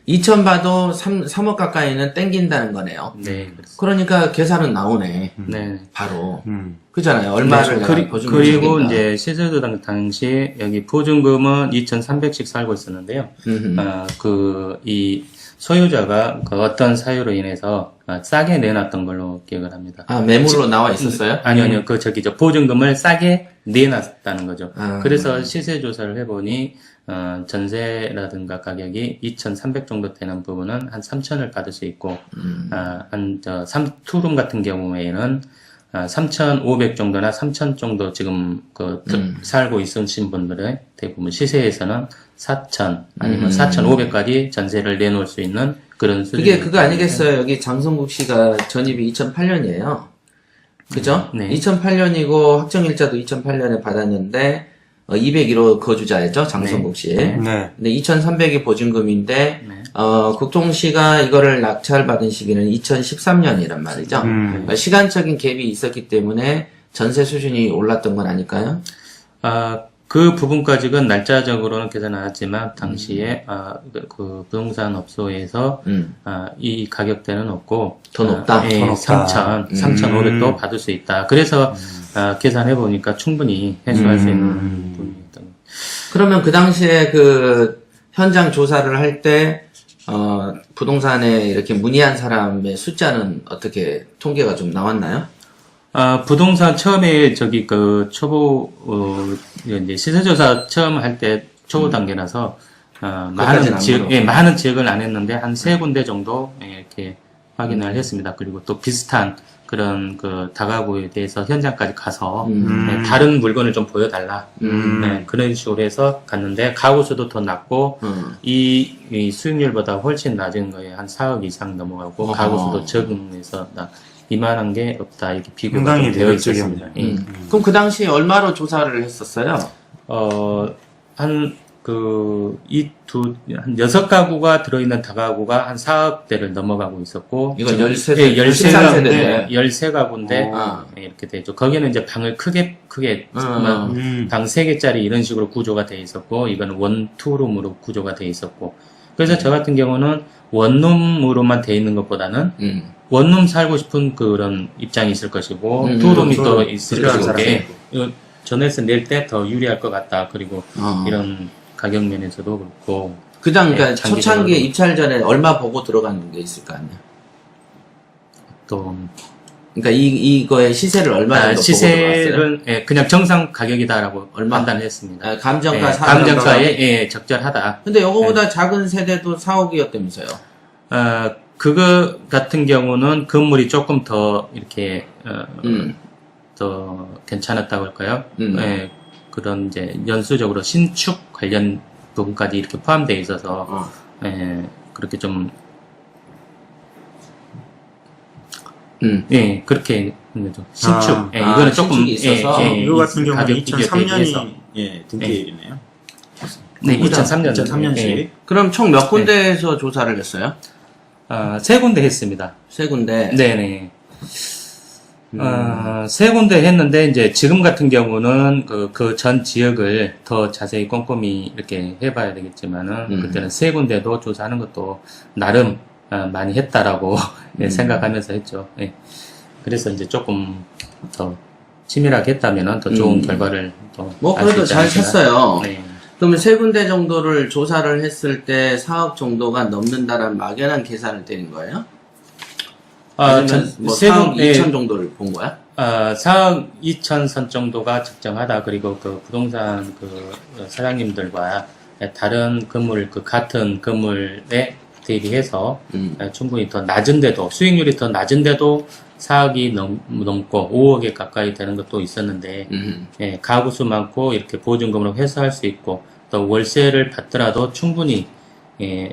2천 봐도 3억 가까이는 땡긴다는 거네요. 네. 그러니까 계산은 나오네. 네. 바로. 그잖아요. 얼마를 내가 보증금을 그리고 챙긴다. 이제 시설도 당시 여기 보증금은 2,300씩 살고 있었는데요. 이 소유자가 어떤 사유로 인해서 싸게 내놨던 걸로 기억을 합니다. 매물로 나와 있었어요? 아니요. 보증금을 싸게 내놨다는 거죠. 아. 그래서 시세 조사를 해보니, 전세라든가 가격이 2,300 정도 되는 부분은 한 3,000을 받을 수 있고, 투룸 같은 경우에는 3,500 정도나 3,000 정도 지금 살고 있으신 분들의 대부분 시세에서는 4,000 아니면 4,500까지 전세를 내놓을 수 있는 그런 수준. 그게 그거 아니겠어요? 여기 장성국 씨가 전입이 2008년이에요. 그죠? 네. 2008년이고 확정일자도 2008년에 받았는데 201호 거주자였죠, 장성국 씨. 네. 근데 2,300이 보증금인데 네. 국통시가 이거를 낙찰받은 시기는 2013년이란 말이죠. 그러니까 시간적인 갭이 있었기 때문에 전세 수준이 올랐던 건 아닐까요? 그 부분까지는 날짜적으로는 계산 안 했지만 당시에 그 부동산 업소에서 이 가격대는 없고 더 높다? 예, 더 높다. 3,500도 받을 수 있다. 그래서 계산해 보니까 충분히 해소할 수 있는 부분이었던. 그러면 그 당시에 그 현장 조사를 할 때 부동산에 이렇게 문의한 사람의 숫자는 어떻게 통계가 좀 나왔나요? 부동산 처음에 저기 그 초보 이제 시세조사 처음 할 때 초보 단계라서 그것까지는 안 물어봤어요. 많은 지역을 안 했는데 한 3군데 정도 이렇게 확인을 했습니다. 그리고 또 비슷한 그런 그 다가구에 대해서 현장까지 가서 다른 물건을 좀 보여달라. 네, 그런 식으로 해서 갔는데 가구 수도 더 낮고 이 수익률보다 훨씬 낮은 거에 한 4억 이상 넘어가고 가구 수도 적응해서 이만한 게 없다 이렇게 비교가 상당히 좀 되어 있었습니다. 매력적입니다. 그럼 그 당시 얼마로 조사를 했었어요? 한 6가구가 들어있는 다가구가 한 4억대를 넘어가고 있었고. 이건 13 예, 13세대인데. 13가구인데, 이렇게 되죠. 거기는 이제 방을 크게, 방 3개짜리 이런 식으로 구조가 되어 있었고, 이거는 원투룸으로 구조가 되어 있었고. 그래서 저 같은 경우는 원룸으로만 되어 있는 것보다는, 원룸 살고 싶은 그런 입장이 있을 것이고, 투룸이 또 있을 것이고, 전에서 낼 때 더 유리할 것 같다. 그리고 이런 가격 면에서도 그렇고. 그러니까 네, 초창기에 입찰 전에 얼마 보고 들어가는 게 있을 거 아니야? 또 그러니까 이거의 시세를 얼마 정도 보고 들어갔어요? 시세는 그냥 정상 가격이다라고 얼마? 판단을 했습니다. 감정가 감정가에 적절하다. 근데 요거보다 작은 세대도 4억이었다면서요? 그거 같은 경우는 건물이 조금 더 이렇게 더 괜찮았다고 할까요? 예, 그런 이제 연수적으로 신축 관련 부분까지 이렇게 포함되어 있어서 그렇게 좀 예, 그렇게 신축. 이거는 조금 신축이 있어서 이거 같은 경우는 가격 비교에 비해서. 2003년이 등기이네요. 네, 2003년 2003년식. 그럼 총 몇 군데에서 조사를 했어요? 3군데 했습니다. 3군데. 네네. 3군데 했는데, 이제 지금 같은 경우는 그 전 지역을 더 자세히 꼼꼼히 이렇게 해봐야 되겠지만은, 그때는 3군데도 조사하는 것도 나름 많이 했다라고 생각하면서 했죠. 예. 그래서 이제 조금 더 치밀하게 했다면은 더 좋은 결과를 또. 뭐 알 수 그래도 있지 잘 않을까. 쳤어요. 네. 그러면 3군데 정도를 조사를 했을 때 4억 정도가 넘는다는 막연한 계산을 때린 거예요? 아니면 뭐 4억 2천 정도를 본 거야? 4억 2천 선 정도가 적정하다. 그리고 그 부동산 그 사장님들과 다른 건물, 그 같은 건물에 대비해서 충분히 더 낮은데도, 수익률이 더 낮은데도 4억이 넘고 5억에 가까이 되는 것도 있었는데, 가구수 많고 이렇게 보증금으로 회수할 수 있고, 또 월세를 받더라도 충분히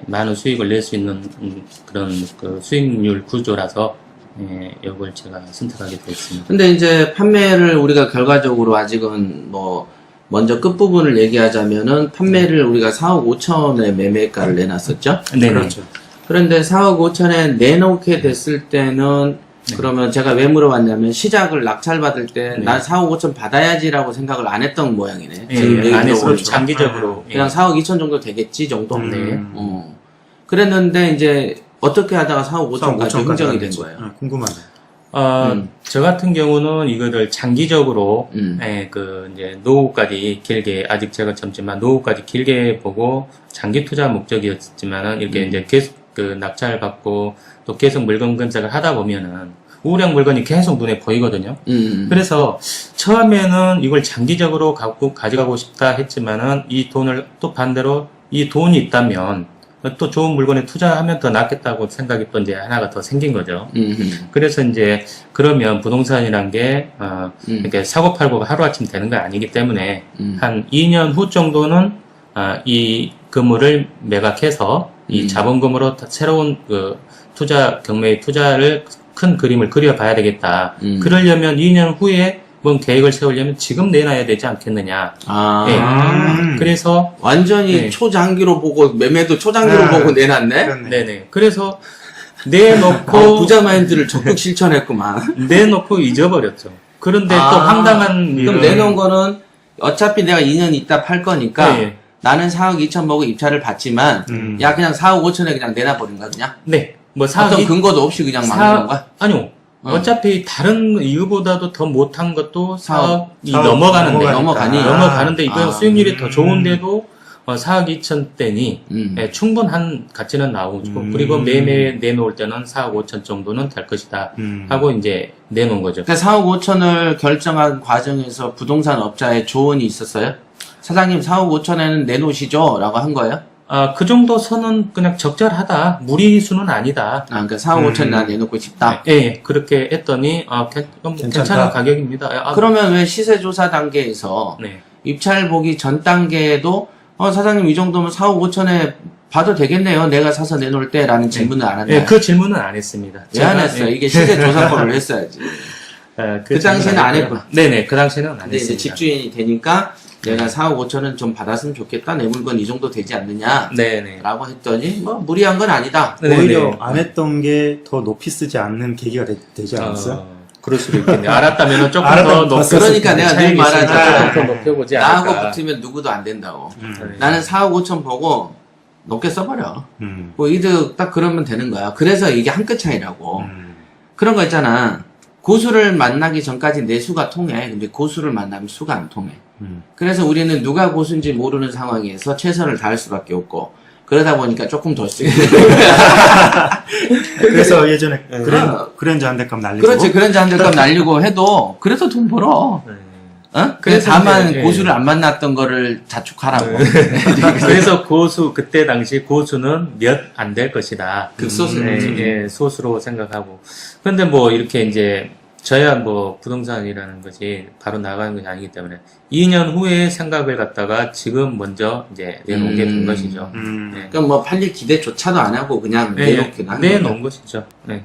많은 수익을 낼 수 있는 그런 그 수익률 구조라서 이걸 제가 선택하게 됐습니다. 근데 이제 판매를 우리가 결과적으로 아직은 뭐 먼저 끝부분을 얘기하자면은 판매를 우리가 4억 5천에 매매가를 내놨었죠? 네, 그렇죠. 그런데 4억 5천에 내놓게 됐을 때는 그러면 제가 왜 물어봤냐면 시작을 낙찰받을 때 난 4억 5천 받아야지라고 생각을 안 했던 모양이네. 지금 얘기 안 했어요. 들어보니까. 장기적으로. 그냥 4억 2천 정도 되겠지 정도? 네. 그랬는데 이제 어떻게 하다가 4억 5천까지 흥정이 된 됐죠. 거예요. 궁금하네. 저 같은 경우는 이거를 장기적으로, 이제 노후까지 길게, 아직 제가 젊지만 노후까지 길게 보고 장기 투자 목적이었지만은 이렇게 이제 계속 낙찰 받고 또 계속 물건 검색을 하다 보면은 우량 물건이 계속 눈에 보이거든요. 그래서 처음에는 이걸 장기적으로 가져가고 싶다 했지만은 이 돈을 또 반대로 이 돈이 있다면 또 좋은 물건에 투자하면 더 낫겠다고 생각이 또 이제 하나가 더 생긴 거죠. 그래서 이제 그러면 부동산이란 게 이렇게 사고 팔고가 하루아침 되는 거 아니기 때문에 한 2년 후 정도는 이 건물을 매각해서 이 자본금으로 새로운 그 경매 투자를 큰 그림을 그려봐야 되겠다. 그러려면 2년 후에 뭔 계획을 세우려면 지금 내놔야 되지 않겠느냐. 그래서 완전히 초장기로 보고 매매도 초장기로 보고 내놨네. 네네. 그래서 내놓고 부자 마인드를 적극 실천했구만. 내놓고 잊어버렸죠. 그런데 또 황당한 그럼 내놓은 거는 어차피 내가 2년 있다 팔 거니까 네. 나는 4억 2천 보고 입찰을 받지만 야 그냥 4억 5천에 그냥 내놔버린가 그냥? 네. 뭐 어떤 근거도 없이 그냥 막는 건가? 아니요. 어차피 다른 이유보다도 더 못한 것도 4억이 사억 넘어가는데 넘어가니? 넘어가는데 이건 아. 수익률이 더 좋은데도 4억 2천대니 충분한 가치는 나오고 그리고 매매 내놓을 때는 4억 5천 정도는 될 것이다 하고 이제 내놓은 거죠. 그러니까 4억 5천을 결정한 과정에서 부동산 업자의 조언이 있었어요? 사장님 4억 5천에는 내놓으시죠? 라고 한 거예요? 그 정도 선은 그냥 적절하다. 무리수는 아니다. 아, 그러니까 4억 5천 나 내놓고 싶다. 예, 그렇게 했더니 괜찮은 가격입니다. 그러면 왜 시세조사 단계에서 네. 입찰 보기 전 단계에도 사장님 이 정도면 4억 5천에 봐도 되겠네요. 내가 사서 내놓을 때라는 질문을 안 한다. 예, 그 질문은 안 했습니다. 왜 안 했어요? 이게 시세조사법을 했어야지. 그 당시에는 안 했구나. 네네, 그 당시에는 안 근데 이제 했습니다. 집주인이 되니까 내가 4억 5천은 좀 받았으면 좋겠다. 내 물건 이 정도 되지 않느냐. 네네. 라고 했더니 뭐 무리한 건 아니다. 네네. 오히려 안 했던 게 더 높이 쓰지 않는 계기가 되지 않았어요? 그럴 수도 있겠네요. 알았다면 조금 알았다면 더 더 썼을 그러니까 내가 늘 말하잖아. 더 높여보지 나하고 않을까. 붙으면 누구도 안 된다고. 네. 나는 4억 5천 보고 높게 써버려. 음. 뭐 이득 딱 그러면 되는 거야. 그래서 이게 한 끗 차이라고. 그런 거 있잖아. 고수를 만나기 전까지 내 수가 통해. 근데 고수를 만나면 수가 안 통해. 그래서 우리는 누가 고수인지 모르는 상황에서 최선을 다할 수밖에 없고 그러다 보니까 조금 더 쓰게 되는 거야. 그래서 예전에 그랜저 한 대값 날리고 그렇지. 그런지 한 대값 날리고 해도 그래도 돈 벌어. 네. 어? 그래서 그래서 다만 이제, 고수를 안 만났던 거를 자축하라고. 그래서 그때 당시 고수는 몇 안 될 것이다. 극소수. 예, 소수로 생각하고. 근데 뭐 이렇게 이제 저야 뭐 부동산이라는 것이 바로 나가는 것이 아니기 때문에 2년 후에 생각을 갖다가 지금 먼저 이제 내놓게 된 것이죠. 네. 그러니까 뭐 팔릴 기대조차도 안 하고 그냥 내놓긴 하는 내놓은 거죠. 것이죠. 네.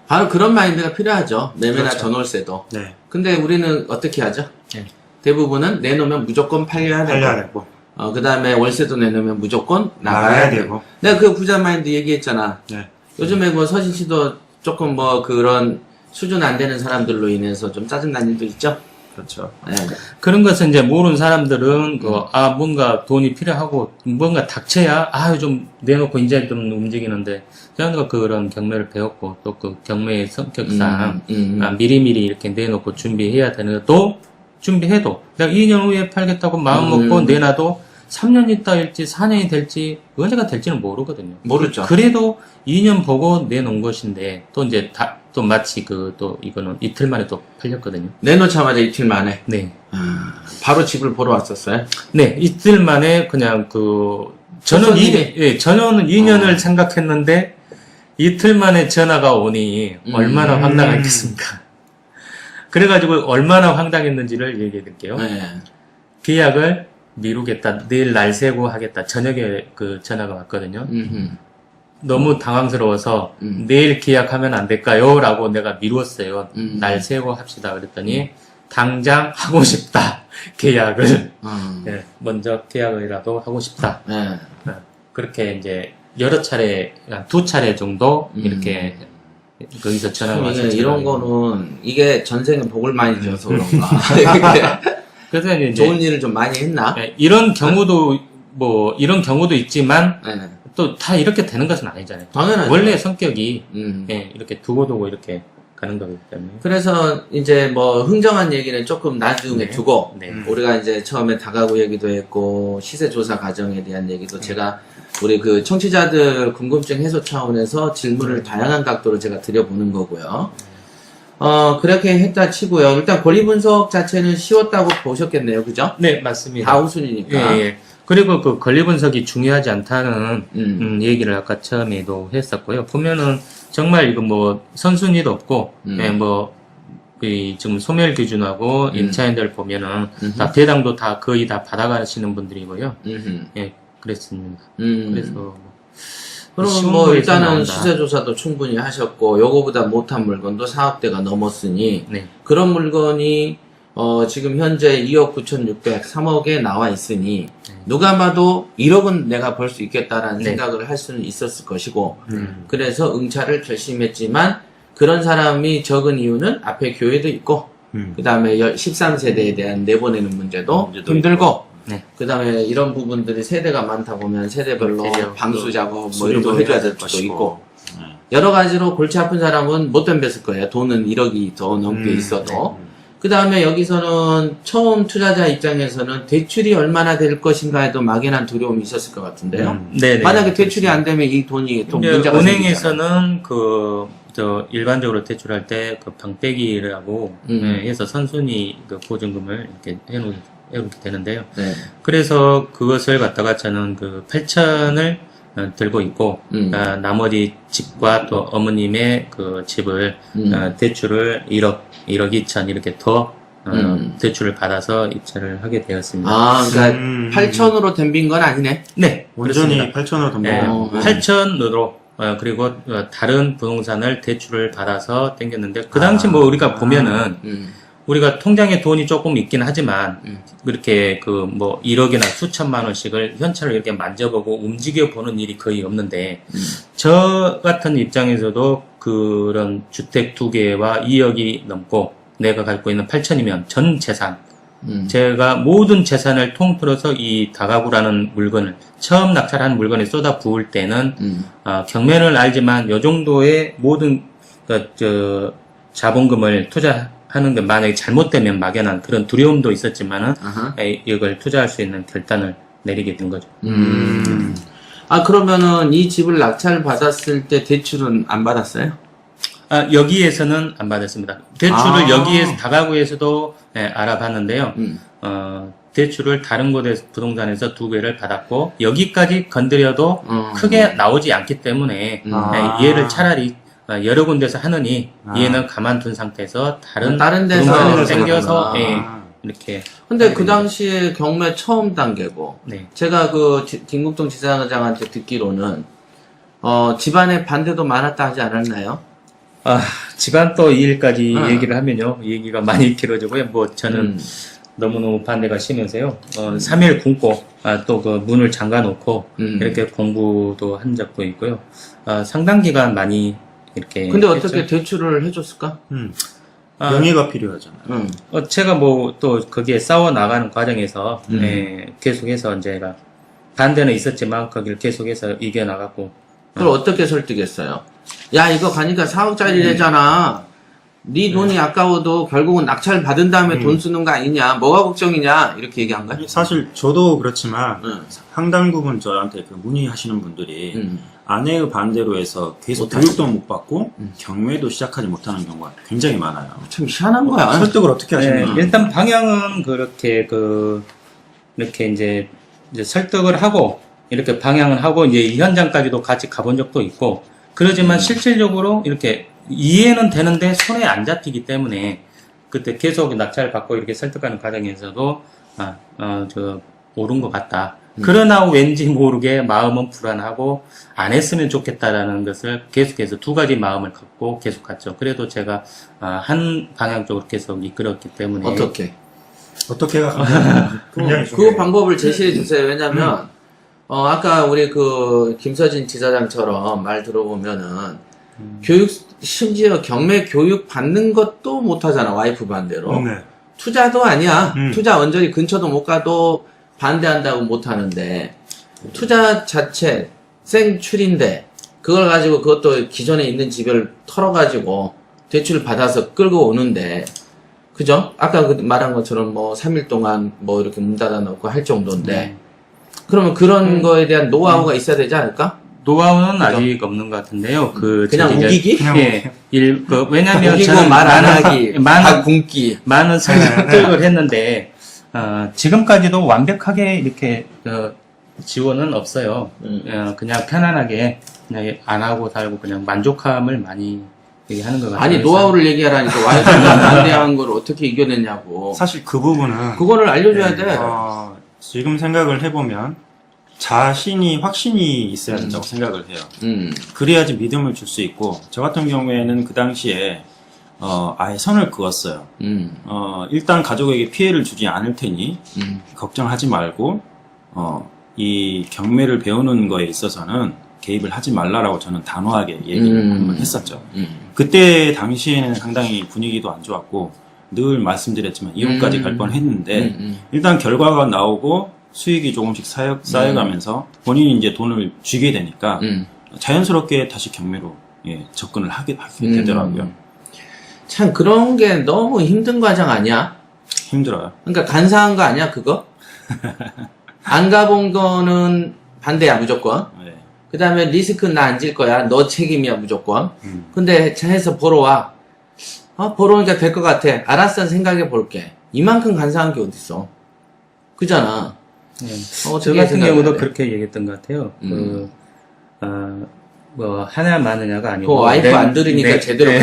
바로 그런 마인드가 필요하죠. 매매나 그렇죠. 전월세도. 네. 근데 우리는 어떻게 하죠? 네. 대부분은 내놓으면 무조건 팔려야 되고, 팔려야 되고 그 다음에 월세도 내놓으면 무조건 나가야 나가야 되고. 되고. 내가 그 부자 마인드 얘기했잖아. 네. 요즘에 뭐 서진 씨도 조금 뭐 그런 수준 안 되는 사람들로 인해서 좀 짜증난 일도 있죠? 그렇죠. 네. 그런 것은 이제 모르는 사람들은 뭔가 돈이 필요하고 뭔가 닥쳐야 좀 내놓고 이제 좀 움직이는데 저는 그런 경매를 배웠고 또 그 경매의 성격상 미리미리 이렇게 내놓고 준비해야 되는 또 준비해도 내가 2년 후에 팔겠다고 마음 먹고 내놔도 3년 있다 일지 4년이 될지 언제가 될지는 모르거든요. 모르죠. 그래도 2년 보고 내놓은 것인데 또 이제 또 마치 또 이거는 이틀 만에 또 팔렸거든요. 내놓자마자 이틀 만에. 네. 바로 집을 보러 왔었어요. 네, 이틀 만에 그냥 저는 저는 2년을 생각했는데 이틀 만에 전화가 오니 얼마나 황당했겠습니까? 그래가지고 얼마나 황당했는지를 얘기해 드릴게요. 네. 계약을 미루겠다, 내일 날 새고 하겠다. 저녁에 그 전화가 왔거든요. 너무 당황스러워서 내일 계약하면 안 될까요? 라고 내가 미뤘어요. 날 새고 합시다. 그랬더니 당장 하고 싶다. 계약을. 네, 먼저 계약이라도 하고 싶다. 네. 그렇게 이제 여러 차례, 두 차례 정도 이렇게 거기서 전화가 와서 이런 거는 이게 전생에 복을 많이 줘서 그런가. 그래서 이제 좋은 일을 좀 많이 했나? 네, 이런 경우도 있지만 네. 또 다 이렇게 되는 것은 아니잖아요. 당연하죠. 원래 성격이 음. 이렇게 두고두고 이렇게 가는 거기 때문에. 그래서 이제 뭐 흥정한 얘기는 조금 나중에 네. 두고 네. 우리가 이제 처음에 다가구 얘기도 했고 시세 조사 과정에 대한 얘기도 제가 우리 그 청취자들 궁금증 해소 차원에서 질문을 다양한 각도로 제가 드려보는 거고요. 그렇게 했다 치고요. 일단 권리 분석 자체는 쉬웠다고 보셨겠네요. 그죠? 네, 맞습니다. 다 우순이니까. 예. 그리고 그 권리 분석이 중요하지 않다는 얘기를 아까 처음에도 했었고요. 보면은 정말 이거 뭐 선순위도 없고 지금 소멸 기준하고 임차인들 보면은 다 대당도 다 거의 다 받아가시는 분들이고요. 예, 그랬습니다. 그래서 그럼 뭐 일단은 시세조사도 충분히 하셨고 요거보다 못한 물건도 4억대가 넘었으니 네. 그런 물건이 지금 현재 2억 9,600, 3억에 나와 있으니 누가 봐도 1억은 내가 벌 수 있겠다라는 네. 생각을 할 수는 있었을 것이고 그래서 응찰을 결심했지만 그런 사람이 적은 이유는 앞에 교회도 있고 그 다음에 13세대에 대한 내보내는 문제도 힘들고, 네. 그 다음에 이런 부분들이 세대가 많다 보면 세대별로 인테리어, 방수 작업 뭐 수리도 이런 거 해줘야 해야 될 될 수도 것이고. 있고, 여러 가지로 골치 아픈 사람은 못 덤볐을 거예요. 돈은 1억이 더 넘게 있어도. 그 다음에 여기서는 처음 투자자 입장에서는 대출이 얼마나 될 것인가에도 막연한 두려움이 있었을 것 같은데요. 네. 만약에 대출이 안 되면 이 돈이 좀 이제 문제가 생기잖아요. 은행에서는 일반적으로 대출할 때 그 방빼기라고 해서 선순위 그 보증금을 이렇게 해놓게 되는데요. 네. 그래서 그것을 갖다가 저는 그 8천을 들고 있고 나머지 집과 또 어머님의 그 집을 대출을 1억 2천 이렇게 더 대출을 받아서 입찰을 하게 되었습니다. 아, 그러니까 8천으로 덤빈 건 아니네. 네, 온전히 그렇습니다. 8천으로 돈 네, 벌고 8천으로 그리고 다른 부동산을 대출을 받아서 땡겼는데 그 당시 뭐 우리가 보면은 우리가 통장에 돈이 조금 있긴 하지만 그렇게 그 뭐 1억이나 수천만 원씩을 현찰을 이렇게 만져보고 움직여 보는 일이 거의 없는데 저 같은 입장에서도 그런 주택 2개와 2억이 넘고 내가 갖고 있는 8천이면 전 재산 제가 모든 재산을 통틀어서 이 다가구라는 물건을 처음 낙찰한 물건에 쏟아 부을 때는 경매를 알지만 요 정도의 모든 자본금을 투자하는 게 만약에 잘못되면 막연한 그런 두려움도 있었지만은 이걸 투자할 수 있는 결단을 내리게 된 거죠. 아, 그러면은 이 집을 낙찰 받았을 때 대출은 안 받았어요? 여기에서는 안 받았습니다. 대출을 여기에서 다가구에서도 알아봤는데요. 대출을 다른 곳에서 부동산에서 2개를 받았고 여기까지 건드려도 크게 나오지 않기 때문에 얘를 차라리 여러 군데서 하느니 얘는 가만둔 상태에서 다른 데서 부동산을 땡겨서 생각하구나. 이렇게. 근데 그 당시에 경매 처음 단계고 네. 제가 그 김국동 지사장한테 듣기로는 집안의 반대도 많았다 하지 않았나요? 집안 또 이 일까지 얘기를 하면요. 얘기가 많이 길어지고요. 뭐 저는 너무너무 반대가 심해서요. 3일 굶고 또 그 문을 잠가 놓고 이렇게 공부도 한 적도 있고요. 상당 기간 많이 이렇게. 근데 했죠. 어떻게 대출을 해줬을까? 명예가 필요하잖아요. 제가 뭐 또 거기에 싸워 나가는 과정에서 계속해서 제가 반대는 있었지만 거기를 계속해서 이겨 나가고. 그걸 어떻게 설득했어요? 야, 이거 가니까 4억짜리래잖아. 네 돈이 아까워도 결국은 낙찰 받은 다음에 돈 쓰는 거 아니냐? 뭐가 걱정이냐? 이렇게 얘기한 거야? 사실 저도 그렇지만 상당 부분 저한테 그 문의하시는 분들이 아내의 반대로 해서 계속 교육도 못 받고 경매도 시작하지 못하는 경우가 굉장히 많아요. 참 희한한 거야. 설득을 어떻게 하시나요? 일단 방향은 그렇게 이렇게 이제 설득을 하고 이렇게 방향을 하고 이제 이 현장까지도 같이 가본 적도 있고 그러지만 실질적으로 이렇게 이해는 되는데 손에 안 잡히기 때문에 그때 계속 낙찰 받고 이렇게 설득하는 과정에서도 옳은 것 같다. 그러나 왠지 모르게 마음은 불안하고 안 했으면 좋겠다라는 것을 계속해서 2가지 마음을 갖고 계속 갔죠. 그래도 제가 한 방향 쪽으로 계속 이끌었기 때문에 어떻게가 굉장히 그 방법을 제시해 주세요. 왜냐면 아까 우리 그 김서진 지사장처럼 말 들어보면은 심지어 경매 교육 받는 것도 못 하잖아. 와이프 반대로. 네. 투자도 아니야. 투자 언저리 근처도 못 가도 반대한다고 못 하는데 투자 자체 생출인데 그걸 가지고 그것도 기존에 있는 집을 털어가지고 대출 받아서 끌고 오는데 그죠? 아까 그 말한 것처럼 뭐 3일 동안 뭐 이렇게 문 닫아 놓고 할 정도인데 그러면 그런 거에 대한 노하우가 있어야 되지 않을까? 노하우는 아직 없는 것 같은데요. 그냥 우기기? 예. 왜냐면 우기고 저는 말 안 하기, 다 굶기. 많은 설득을 했는데, 지금까지도 완벽하게 이렇게, 지원은 없어요. 그냥 편안하게, 그냥 안 하고 살고 그냥 만족함을 많이 얘기하는 것 같아요. 아니, 노하우를 얘기하라니까 와이프가 반대한 걸 어떻게 이겨냈냐고. 사실 그 부분은 그거를 알려줘야 돼. 지금 생각을 해보면 자신이 확신이 있어야 된다고 생각을 해요. 그래야지 믿음을 줄 수 있고 저 같은 경우에는 그 당시에 아예 선을 그었어요. 일단 가족에게 피해를 주지 않을 테니 걱정하지 말고 이 경매를 배우는 거에 있어서는 개입을 하지 말라라고 저는 단호하게 얘기를 한번 했었죠. 그때 당시에는 상당히 분위기도 안 좋았고 늘 말씀드렸지만 이혼까지 갈 뻔했는데 일단 결과가 나오고 수익이 조금씩 쌓여가면서 본인이 이제 돈을 쥐게 되니까 자연스럽게 다시 경매로 예, 접근을 하게 되더라고요. 참 그런 게 너무 힘든 과정 아니야? 힘들어요. 그러니까 간사한 거 아니야 그거? 안 가본 거는 반대야 무조건. 네. 그 다음에 리스크는 나 안 질 거야. 너 책임이야 무조건. 근데 해서 보러 와. 보러 오니까 될 것 같아. 알았어 생각해 볼게. 이만큼 간사한 게 어딨어. 그잖아. 저 어떻게 같은 생각해야 경우도 돼? 그렇게 얘기했던 것 같아요. 뭐 하나 마느냐가 그 아니고 와이프 안 들으니까 네. 제대로 네.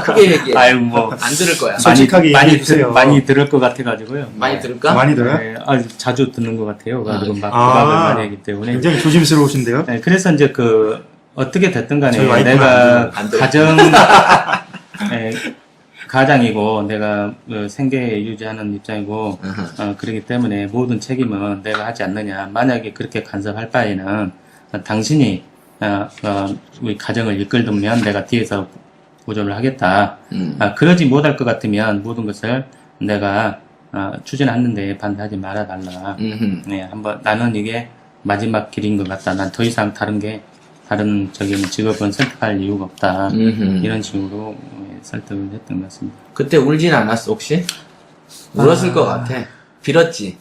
크게 얘기해. 아유 뭐 안 들을 거야. 솔직하게 얘기해주세요. 많이 들을 것 같아가지고요. 많이 들을까? 많이 들어요? 네, 자주 듣는 것 같아요. 그리고 막 아. 부각을 많이 하기 때문에. 굉장히 조심스러우신데요? 네, 그래서 이제 어떻게 됐든 간에 저희 와이프는 내가 안 들어요. 네, 가장이고 내가 생계 유지하는 입장이고 그렇기 때문에 모든 책임은 내가 하지 않느냐. 만약에 그렇게 간섭할 바에는 당신이 우리 가정을 이끌면 내가 뒤에서 보조를 하겠다. 그러지 못할 것 같으면 모든 것을 내가 추진하는데 반대하지 말아달라. 네, 한번 나는 이게 마지막 길인 것 같다. 난 더 이상 다른 직업은 선택할 이유가 없다. 이런 식으로 설득을 했던 것 같습니다. 그때 울진 않았어 혹시? 울었을 것 같아. 빌었지.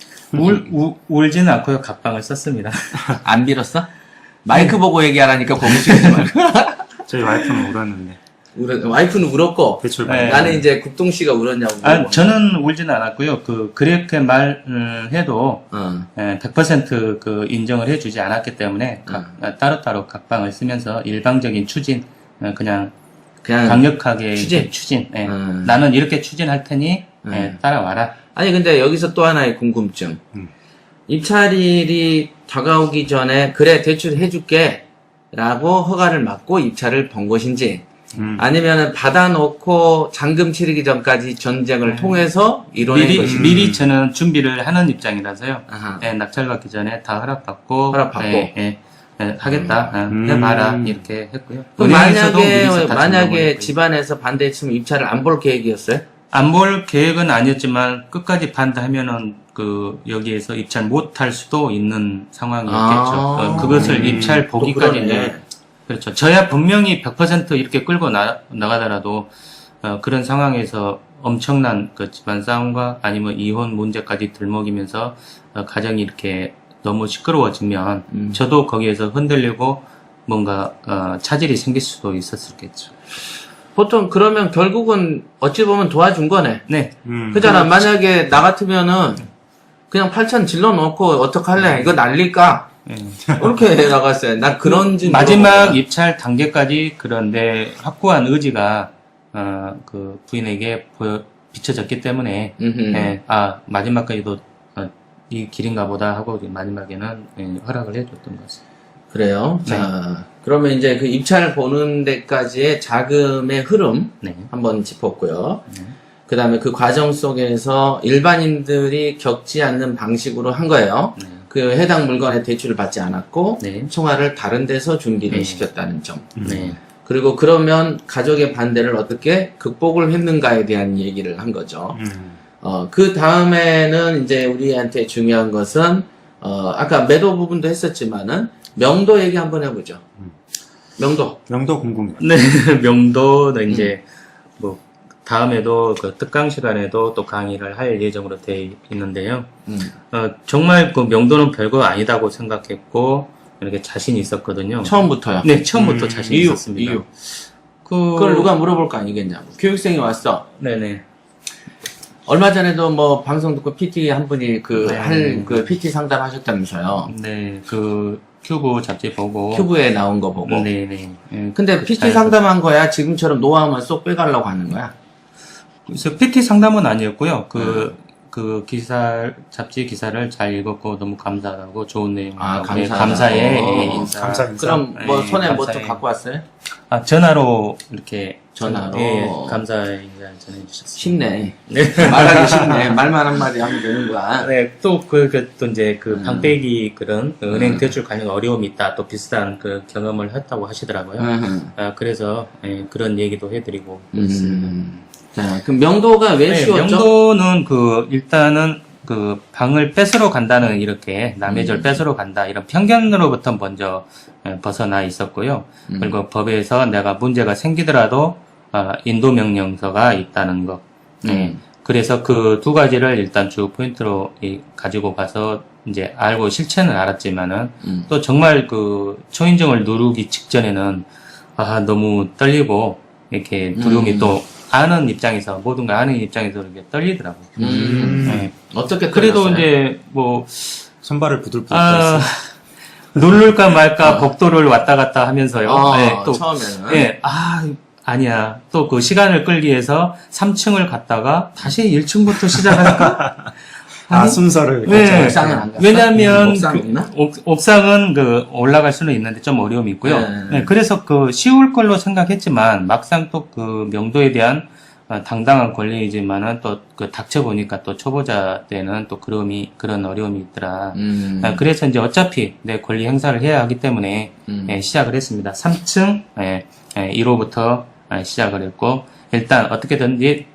울지는 않고요. 각방을 썼습니다. 안 빌었어? 마이크 보고 얘기하라니까 고무줄이지 말고. 저희 와이프는 울었는데. 와이프는 울었고 대출 네. 나는 이제 국동 씨가 울었냐고. 물어보는 저는 울지는 않았고요. 그렇게 말해도 100% 인정을 해주지 않았기 때문에 따로따로 각방을 쓰면서 일방적인 추진, 그냥 강력하게 추진. 예. 나는 이렇게 추진할 테니 따라와라. 아니 근데 여기서 또 하나의 궁금증. 입찰일이 다가오기 전에 그래 대출 해줄게 라고 허가를 받고 입찰을 번 것인지 아니면 받아놓고 잔금 치르기 전까지 전쟁을 통해서 이뤄낸 것인지. 미리 저는 준비를 하는 입장이라서요. 아하. 예, 낙찰받기 전에 다 허락받고 허락받고. 하겠다. 해봐라. 이렇게 했고요. 그럼 은행에서도 미리 다 만약에 증명을 집안에서 반대했으면 입찰을 안 볼 계획이었어요? 안 볼 계획은 아니었지만 끝까지 반대하면은 여기에서 입찰 못할 수도 있는 상황이었겠죠. 그것을 입찰 보기까지 그러네. 그렇죠. 저야 분명히 100% 이렇게 끌고 나가더라도 그런 상황에서 엄청난 집안 싸움과 아니면 이혼 문제까지 들먹이면서 가정이 이렇게 너무 시끄러워지면 저도 거기에서 흔들리고 뭔가 차질이 생길 수도 있었겠죠. 보통 그러면 결국은 어찌 보면 도와준 거네. 네. 그잖아. 만약에 나 같으면은 그냥 8천 질러 놓고 어떡할래? 이거 날릴까? 이렇게 나갔어요. 난 그런지 마지막 입찰 단계까지 그런데 확고한 의지가 부인에게 비춰졌기 때문에 마지막까지도 이 길인가 보다 하고 마지막에는 허락을 해줬던 것 같습니다. 그래요. 네. 자, 그러면 이제 그 입찰 보는 데까지의 자금의 흐름 네. 한번 짚었고요. 그 다음에 그 과정 속에서 일반인들이 겪지 않는 방식으로 한 거예요. 그 해당 물건의 대출을 받지 않았고 네. 총알을 다른 데서 준비를 네. 시켰다는 점. 네. 그리고 그러면 가족의 반대를 어떻게 극복을 했는가에 대한 얘기를 한 거죠. 그 다음에는 이제 우리한테 중요한 것은 아까 매도 부분도 했었지만은 명도 얘기 한번 해보죠. 명도 궁금해요. 네, 명도는 이제 다음에도 특강 시간에도 또 강의를 할 예정으로 되어 있는데요. 정말 명도는 별거 아니다고 생각했고 이렇게 자신이 있었거든요. 처음부터요? 네, 처음부터 자신이 있었습니다. 이유. 그걸 누가 물어볼 거 아니겠냐고. 교육생이 왔어. 네네. 얼마 전에도 뭐 방송 듣고 PT 한 분이 PT 상담 하셨다면서요. 네, 큐브 잡지 보고. 큐브에 나온 거 보고. 네네. 근데 PT 상담한 거야? 지금처럼 노하우만 쏙 빼가려고 하는 거야? 그래서 PT 상담은 아니었고요. 잡지 기사를 잘 읽었고 너무 감사하고 좋은 내용. 감사해. 인사. 감사 인사. 그럼 뭐 네, 손에 뭐 또 감사해. 갖고 왔어요? 전화로 이렇게. 전화로? 감사 인사 전해주셨습니다. 쉽네. 말하기 쉽네. 말만 한마디 하면 되는 거야. 네, 또 이제 방빼기 그런 은행 대출 관련 어려움이 있다. 또 비슷한 경험을 했다고 하시더라고요. 그래서 그런 얘기도 해드리고 있습니다. 자, 그럼 명도가 왜 네, 쉬웠죠? 명도는 일단은 방을 뺏으러 간다는 이렇게 남의 절 뺏으러 간다 이런 편견으로부터 먼저 벗어나 있었고요. 그리고 법에서 내가 문제가 생기더라도 인도 명령서가 있다는 것. 네. 그래서 그 두 가지를 일단 주 포인트로 가지고 가서 이제 알고 실체는 알았지만은 또 정말 초인종을 누르기 직전에는 너무 떨리고 이렇게 두려움이 또 아는 입장에서 모든 걸 아는 입장에서 이렇게 떨리더라고요. 네. 어떻게 그래도 떨렸어요? 이제 손발을 부들부들 했어요. 누를까 말까 복도를 왔다 갔다 하면서요. 네, 또 처음에는. 네, 아니야. 또 그 시간을 끌기 위해서 3층을 갔다가 다시 1층부터 시작할까? 순서를. 네. 옥상은 안 갔어? 왜냐면 옥상 있나? 옥상은 올라갈 수는 있는데 좀 어려움이 있고요. 네, 그래서 쉬울 걸로 생각했지만 막상 또 명도에 대한 당당한 권리이지만은 또 닥쳐보니까 또 초보자 때는 또 그런 어려움이 있더라. 그래서 이제 어차피 내 권리 행사를 해야 하기 때문에 시작을 했습니다. 3층 1호부터 시작을 했고 일단 어떻게든지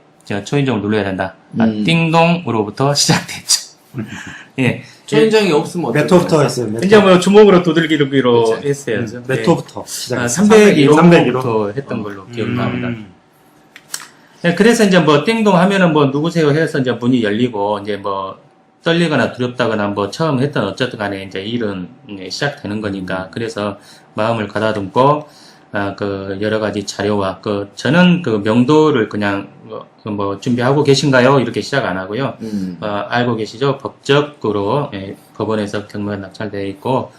초인종을 눌러야 된다. 띵동으로부터 시작됐죠. 예. 초인종이 없으면 몇 호부터 했어요? 몇 이제 호? 주먹으로 두들기로 했어요. 몇 호부터 시작했어요? 301호부터 했던 걸로 기억납니다. 네, 그래서 이제 띵동 하면은 누구세요 해서 이제 문이 열리고 이제 떨리거나 두렵다거나 처음 했던 어쨌든 간에 이제 일은 시작되는 거니까 그래서 마음을 가다듬고 여러 가지 자료와 저는 명도를 그냥 준비하고 계신가요? 이렇게 시작 안 하고요. 알고 계시죠? 법적으로 법원에서 경매가 낙찰되어 있고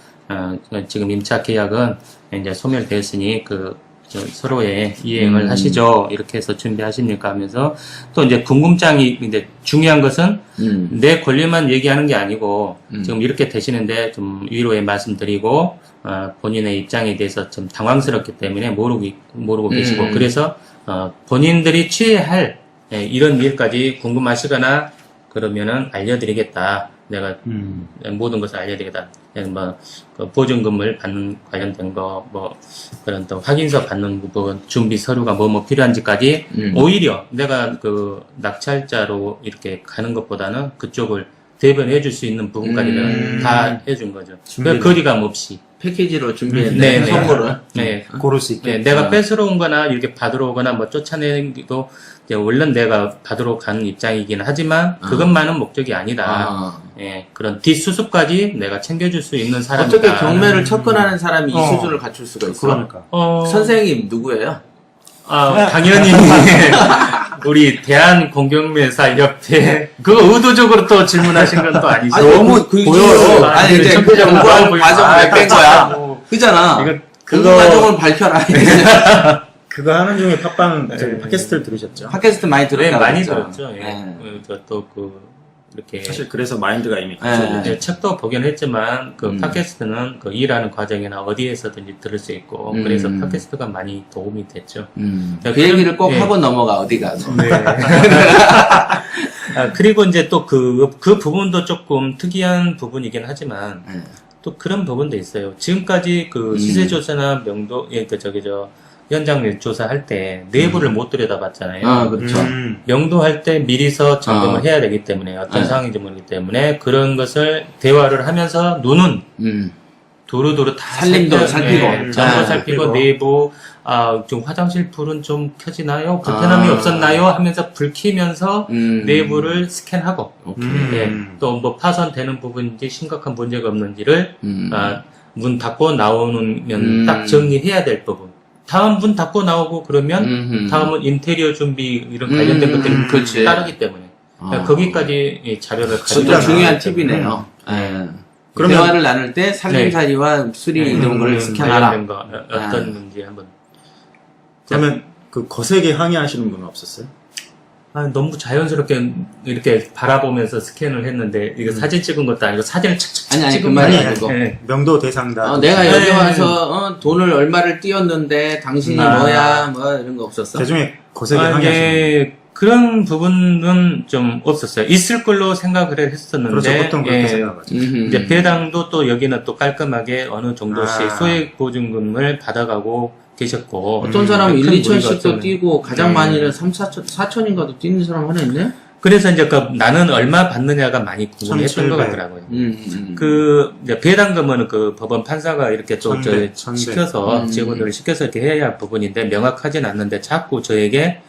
지금 임차 계약은 이제 소멸되었으니 서로의 이행을 하시죠. 이렇게 해서 준비하십니까? 하면서 또 이제 궁금증이 이제 중요한 것은 내 권리만 얘기하는 게 아니고 지금 이렇게 되시는데 좀 위로의 말씀드리고 본인의 입장에 대해서 좀 당황스럽기 때문에 모르고 계시고 그래서 본인들이 취해야 할 이런 일까지 궁금하시거나 그러면은 알려드리겠다. 내가 모든 것을 알려드리겠다. 보증금을 받는 관련된 거, 그런 또 확인서 받는 부분, 준비 서류가 뭐 필요한지까지 오히려 내가 낙찰자로 이렇게 가는 것보다는 그쪽을 대변해 줄 수 있는 부분까지는 다 해준 거죠. 거리감 없이. 패키지로 준비했네. 선물은. 네. 고를 수 있게. 네, 내가 뺏으러 온 거나 이렇게 받으러 오거나 쫓아내기도 원래 내가 받으러 가는 입장이긴 하지만 그것만은 목적이 아니다. 예, 그런 뒷수습까지 내가 챙겨줄 수 있는 사람이다. 어떻게 경매를 접근하는 사람이 이 수준을 갖출 수가 있어? 그러니까. 선생님 누구예요? 당연히 우리 대한공경매사협회 그거 의도적으로 또 질문하신 건 또 아니죠. 너무 보여요. 아니 이제 공부하는 과정을 왜 뺀 거야? 그잖아. 그거 과정을 밝혀라. 그거 하는 중에 팟빵 팟캐스트를 들으셨죠? 팟캐스트 많이 들었어요. 네, 많이 들었죠. 예. 또 이렇게 사실 그래서 마인드가 이미 네, 책도 보긴 했지만 팟캐스트는 일하는 과정이나 어디에서든지 들을 수 있고 그래서 팟캐스트가 많이 도움이 됐죠. 그 얘기를 꼭 하고 넘어가 어디 가서. 네. 그리고 이제 또 그 부분도 조금 특이한 부분이긴 하지만 또 그런 부분도 있어요. 지금까지 시세조사나 명도 현장 조사할 때 내부를 못 들여다봤잖아요. 그렇죠. 명도할 때 미리서 점검을 해야 되기 때문에 어떤 상황인지 모르기 때문에 그런 것을 대화를 하면서 눈은 두루두루 다 살림도 살피고 전부 살피고 내부 좀 화장실 불은 좀 켜지나요? 불편함이 없었나요? 하면서 불 켜면서 내부를 스캔하고 또 파손되는 부분인지 심각한 문제가 없는지를 문 닫고 나오면 딱 정리해야 될 부분. 다음 문 닫고 나오고 그러면 다음은 인테리어 준비 이런 관련된 것들이 따르기 때문에 거기까지 자료를 그것도 중요한 팁이네요. 그러면 대화를 나눌 때 살림살이와 수리 이런 걸 스캔하라. 관련된 거 어떤 건지 한번. 그러면 거세게 항의하시는 분은 없었어요? 너무 자연스럽게 이렇게 바라보면서 스캔을 했는데 이거 사진 찍은 것도 아니고 사진을 착착 아니 찍은 그 말이 거예요. 아니고 명도 대상다. 내가 여기 와서 돈을 얼마를 띄웠는데 당신이 뭐야 뭐 이런 거 없었어? 대중에 거세게 항의하시는 그런 부분은 좀 없었어요. 있을 걸로 생각을 했었는데, 그렇죠. 보통 그렇게 예, 생각하죠. 이제 배당도 또 여기는 또 깔끔하게 어느 정도씩 소액 보증금을 받아가고 계셨고. 어떤 사람은 1, 큰 무리가 2천씩도 없었는데. 뛰고 가장 네. 많이는 3, 4천, 4천인가도 뛰는 사람 하나 있네? 그래서 이제 그 나는 얼마 받느냐가 많이 궁금했던 것 1700. 같더라고요. 음. 그 이제 배당금은 그 법원 판사가 이렇게 또 1100. 시켜서 직원들을 시켜서 이렇게 해야 할 부분인데 명확하진 않는데 자꾸 저에게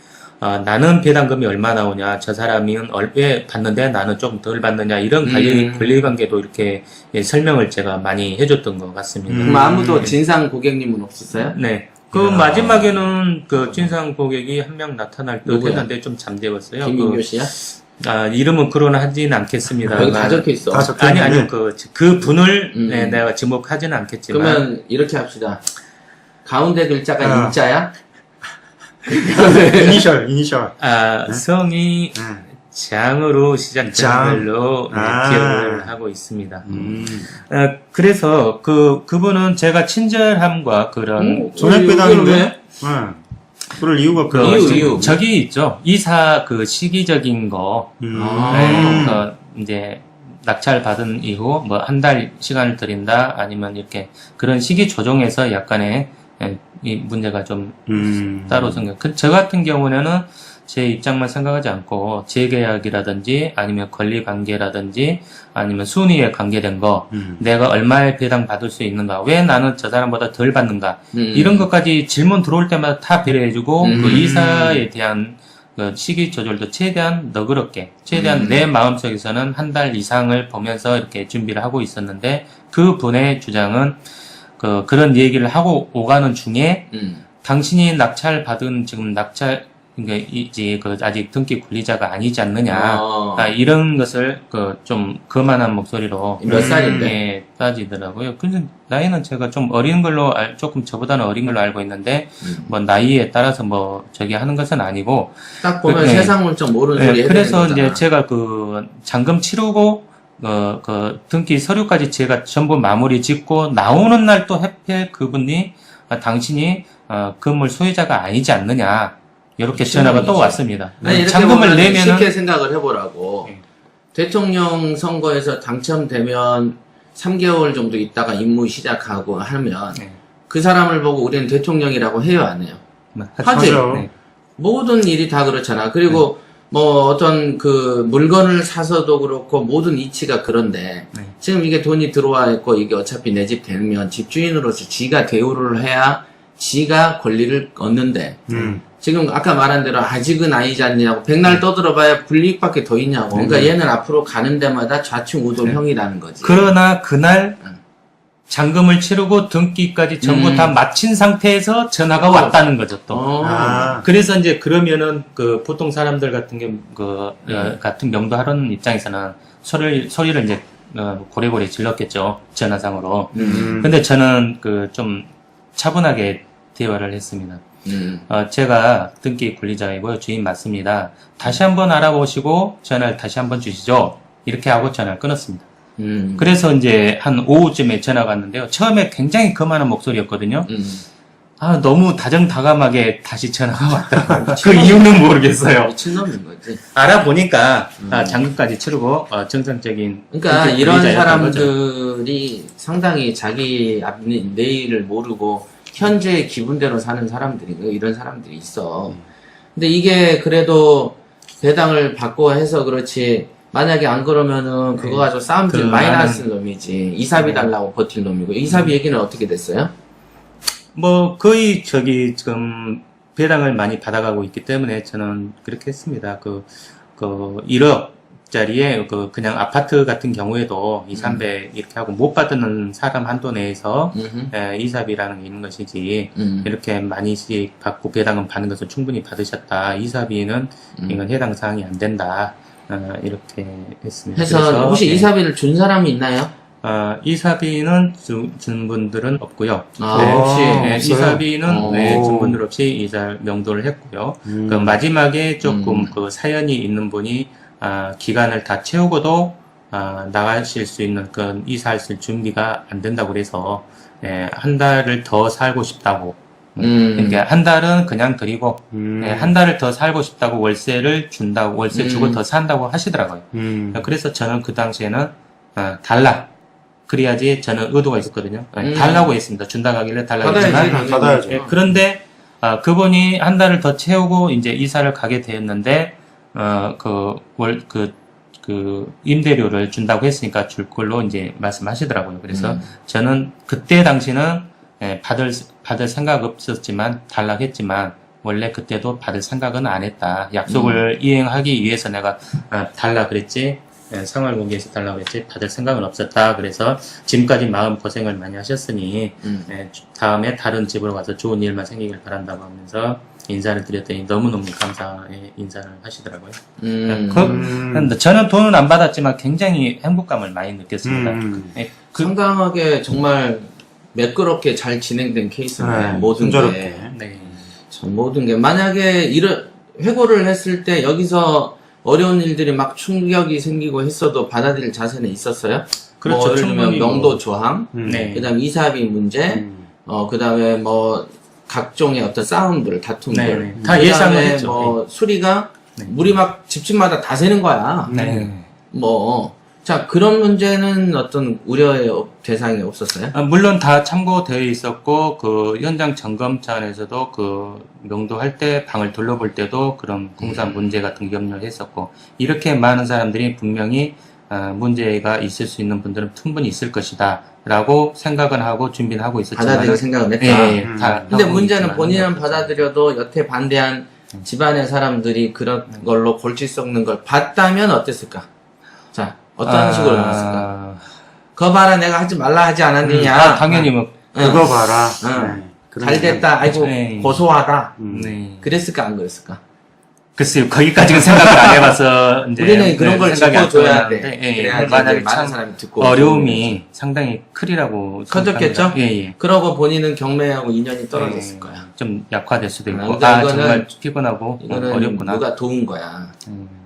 나는 배당금이 얼마 나오냐, 저 사람은 왜 받는데 나는 좀 덜 받느냐 이런 권리관계도 이렇게 설명을 제가 많이 해줬던 것 같습니다. 그럼 아무도 진상 고객님은 없었어요? 네. 그 마지막에는 그 진상 고객이 한 명 나타날 듯 누구야? 했는데 좀 잠재웠어요. 김민교 씨야? 이름은 그러나 하진 않겠습니다. 여기 다 적혀 있어. 다 적혀 아니요, 있는데 그 분을 네, 내가 지목하지는 않겠지만. 그러면 이렇게 합시다. 가운데 글자가 아. 인자야? 이니셜. 성이 네. 장으로 시작되는 장. 걸로 네, 아. 기억을 하고 있습니다. 그래서 그분은 제가 친절함과 그런 전액 여기를 배당인데? 왜? 네. 그럴 이유가 그 별로 없죠. 이유. 저기 있죠. 이사 그 시기적인 거, 아. 네, 그 이제 낙찰 받은 이후 뭐 한 달 시간을 드린다 아니면 이렇게 그런 시기 조정에서 약간의 이 문제가 좀 따로 생겨. 저 같은 경우는 제 입장만 생각하지 않고 재계약이라든지 아니면 권리 관계라든지 아니면 순위에 관계된 거 내가 얼마의 배당 받을 수 있는가 왜 나는 저 사람보다 덜 받는가 이런 것까지 질문 들어올 때마다 다 배려해주고 그 이사에 대한 그 시기 조절도 최대한 너그럽게 최대한 내 마음속에서는 한 달 이상을 보면서 이렇게 준비를 하고 있었는데 그 분의 주장은 그런 얘기를 하고 오가는 중에 당신이 낙찰 받은 지금 낙찰 그러니까 이제 아직 등기 관리자가 아니지 않느냐 이런 것을 좀 거만한 목소리로 몇 살인데? 예, 따지더라고요. 근데 나이는 제가 좀 어린 걸로 조금 저보다는 어린 걸로 알고 있는데 뭐 나이에 따라서 뭐 저기 하는 것은 아니고 딱 보면 네. 세상을 좀 모르는 네, 소리 해야 그래서 되는 거잖아. 이제 제가 잔금 치르고 등기 서류까지 제가 전부 마무리 짓고 나오는 날 또 해필 그분이 당신이 건물 소유자가 아니지 않느냐 이렇게 전화가 또 왔습니다. 아니, 이렇게 잔금을 보면 내면은 쉽게 생각을 해보라고. 네. 대통령 선거에서 당첨되면 3개월 정도 있다가 임무 시작하고 하면 네. 그 사람을 보고 우리는 대통령이라고 해요, 안 해요? 하지. 하죠. 네. 모든 일이 다 그렇잖아. 그리고 뭐 어떤 그 물건을 사서도 그렇고 모든 이치가 그런데 네. 지금 이게 돈이 들어와 있고 이게 어차피 내 집 되면 집주인으로서 지가 대우를 해야 지가 권리를 얻는데 지금 아까 말한 대로 아직은 아니지 않냐고 백날 떠들어봐야 불이익밖에 더 있냐고. 그러니까 얘는 앞으로 가는 데마다 좌충우돌형이라는 거지. 그러나 그날 잔금을 치르고 등기까지 전부 다 마친 상태에서 전화가 왔다는 거죠 또. 그래서 이제 그러면은 보통 사람들 같은 같은 명도하는 입장에서는 소리를 이제 고래고래 질렀겠죠 전화상으로. 근데 저는 좀 차분하게 대화를 했습니다. 제가 등기 관리자이고요. 주인 맞습니다. 다시 한번 알아보시고 전화를 다시 한번 주시죠. 이렇게 하고 전화를 끊었습니다. 그래서 이제 한 오후쯤에 전화가 왔는데요. 처음에 굉장히 거만한 목소리였거든요. 너무 다정다감하게 다시 전화가 왔더라고요. 그 이유는 모르겠어요. 미친놈인 거지. 알아보니까 잔금까지 치르고 정상적인 그러니까 등기 이런 관리자였던 거죠. 사람들이 상당히 자기 내일을 모르고 현재의 기분대로 사는 사람들이 이런 사람들이 있어. 근데 이게 그래도 배당을 받고 해서 그렇지 만약에 안 그러면은 그거 가지고 싸움질 많이 났을 놈이지. 이사비 달라고 버틸 놈이고. 이사비 얘기는 어떻게 됐어요? 뭐 거의 지금 배당을 많이 받아가고 있기 때문에 저는 그렇게 했습니다. 1억짜리에 그냥 아파트 같은 경우에도 200, 300 이렇게 하고 못 받는 사람 한도 내에서 이사비라는 게 있는 것이지 이렇게 많이씩 받고 배당은 받는 것은 충분히 받으셨다. 이사비는 이건 해당 사항이 안 된다. 이렇게 했습니다. 해서 그래서, 혹시 이사비를 준 사람이 있나요? 이사비는 준 분들은 없고요. 혹시 네, 없어요? 이사비는 준 분들 없이 이사 명도를 했고요. 그 마지막에 조금 그 사연이 있는 분이 기간을 다 채우고도 나가실 수 있는 이사할 수 있는 준비가 안 된다고 그래서 한 달을 더 살고 싶다고 그러니까 한 달은 그냥 드리고 예, 한 달을 더 살고 싶다고 월세를 준다고 월세 주고 더 산다고 하시더라고요. 그래서 저는 그 당시에는 달라. 그래야지 저는 의도가 있었거든요. 달라고 했습니다. 준다고 하길래 달라고 했지만 받아야죠. 예, 그런데 그분이 한 달을 더 채우고 이제 이사를 가게 되었는데 그 임대료를 준다고 했으니까 줄 걸로 이제 말씀하시더라고요. 그래서 저는 그때 당시는 받을 생각 없었지만 달라고 했지만 원래 그때도 받을 생각은 안 했다. 약속을 이행하기 위해서 내가 달라 그랬지. 생활 공개에서 달라고 했지 받을 생각은 없었다. 그래서 지금까지 마음 고생을 많이 하셨으니 다음에 다른 집으로 가서 좋은 일만 생기길 바란다고 하면서 인사를 드렸더니 너무너무 감사의 인사를 하시더라고요. 저는 돈은 안 받았지만 굉장히 행복감을 많이 느꼈습니다. 상당하게 정말 매끄럽게 잘 진행된 케이스네. 모든 순조롭게. 게. 참 모든 게 만약에 이런 회고를 했을 때 여기서 어려운 일들이 막 충격이 생기고 했어도 받아들일 자세는 있었어요? 그렇죠. 뭐 예를 들면 충분히 명도 조항, 네. 그다음 이사비 문제, 그다음에 뭐 각종의 어떤 싸움들, 다툼들, 네. 다 예상을 그다음에 했죠. 뭐 수리가 네. 물이 막 집집마다 다 새는 거야. 네. 뭐 자 그런 문제는 어떤 우려의 대상이 없었어요? 물론 다 참고되어 있었고 그 현장 점검 차원에서도 그 명도할 때 방을 둘러볼 때도 그런 공사 문제 같은 염려를 했었고 이렇게 많은 사람들이 분명히 문제가 있을 수 있는 분들은 충분히 있을 것이다 라고 생각은 하고 준비는 하고 있었지만 받아들일 생각은 했다. 예, 다 근데 하고 문제는 있지만 본인은 받아들여도 여태 반대한 집안의 사람들이 그런 걸로 골치 썩는 걸 봤다면 어땠을까? 자, 어떤 식으로 나왔을까? 그거 봐라, 내가 하지 말라 하지 않았느냐? 당연히 뭐 그거 봐라. 응. 네. 그런 잘 됐다, 아이고, 네. 고소하다. 네. 그랬을까, 안 그랬을까? 글쎄요, 거기까지는 생각을 안 해봐서 이제 우리는 그런 걸 생각이 안 짚어줘야 돼. 들었는데, 예, 그래야지 만약에 많은 참 사람이 듣고. 어려움이 상당히 크리라고 커졌겠죠? 생각합니다. 예, 예. 그러고 본인은 경매하고 인연이 떨어졌을 거야. 좀 약화될 수도 있고, 근데 이거는- 정말 피곤하고 이거는 어렵구나. 누가 도운 거야.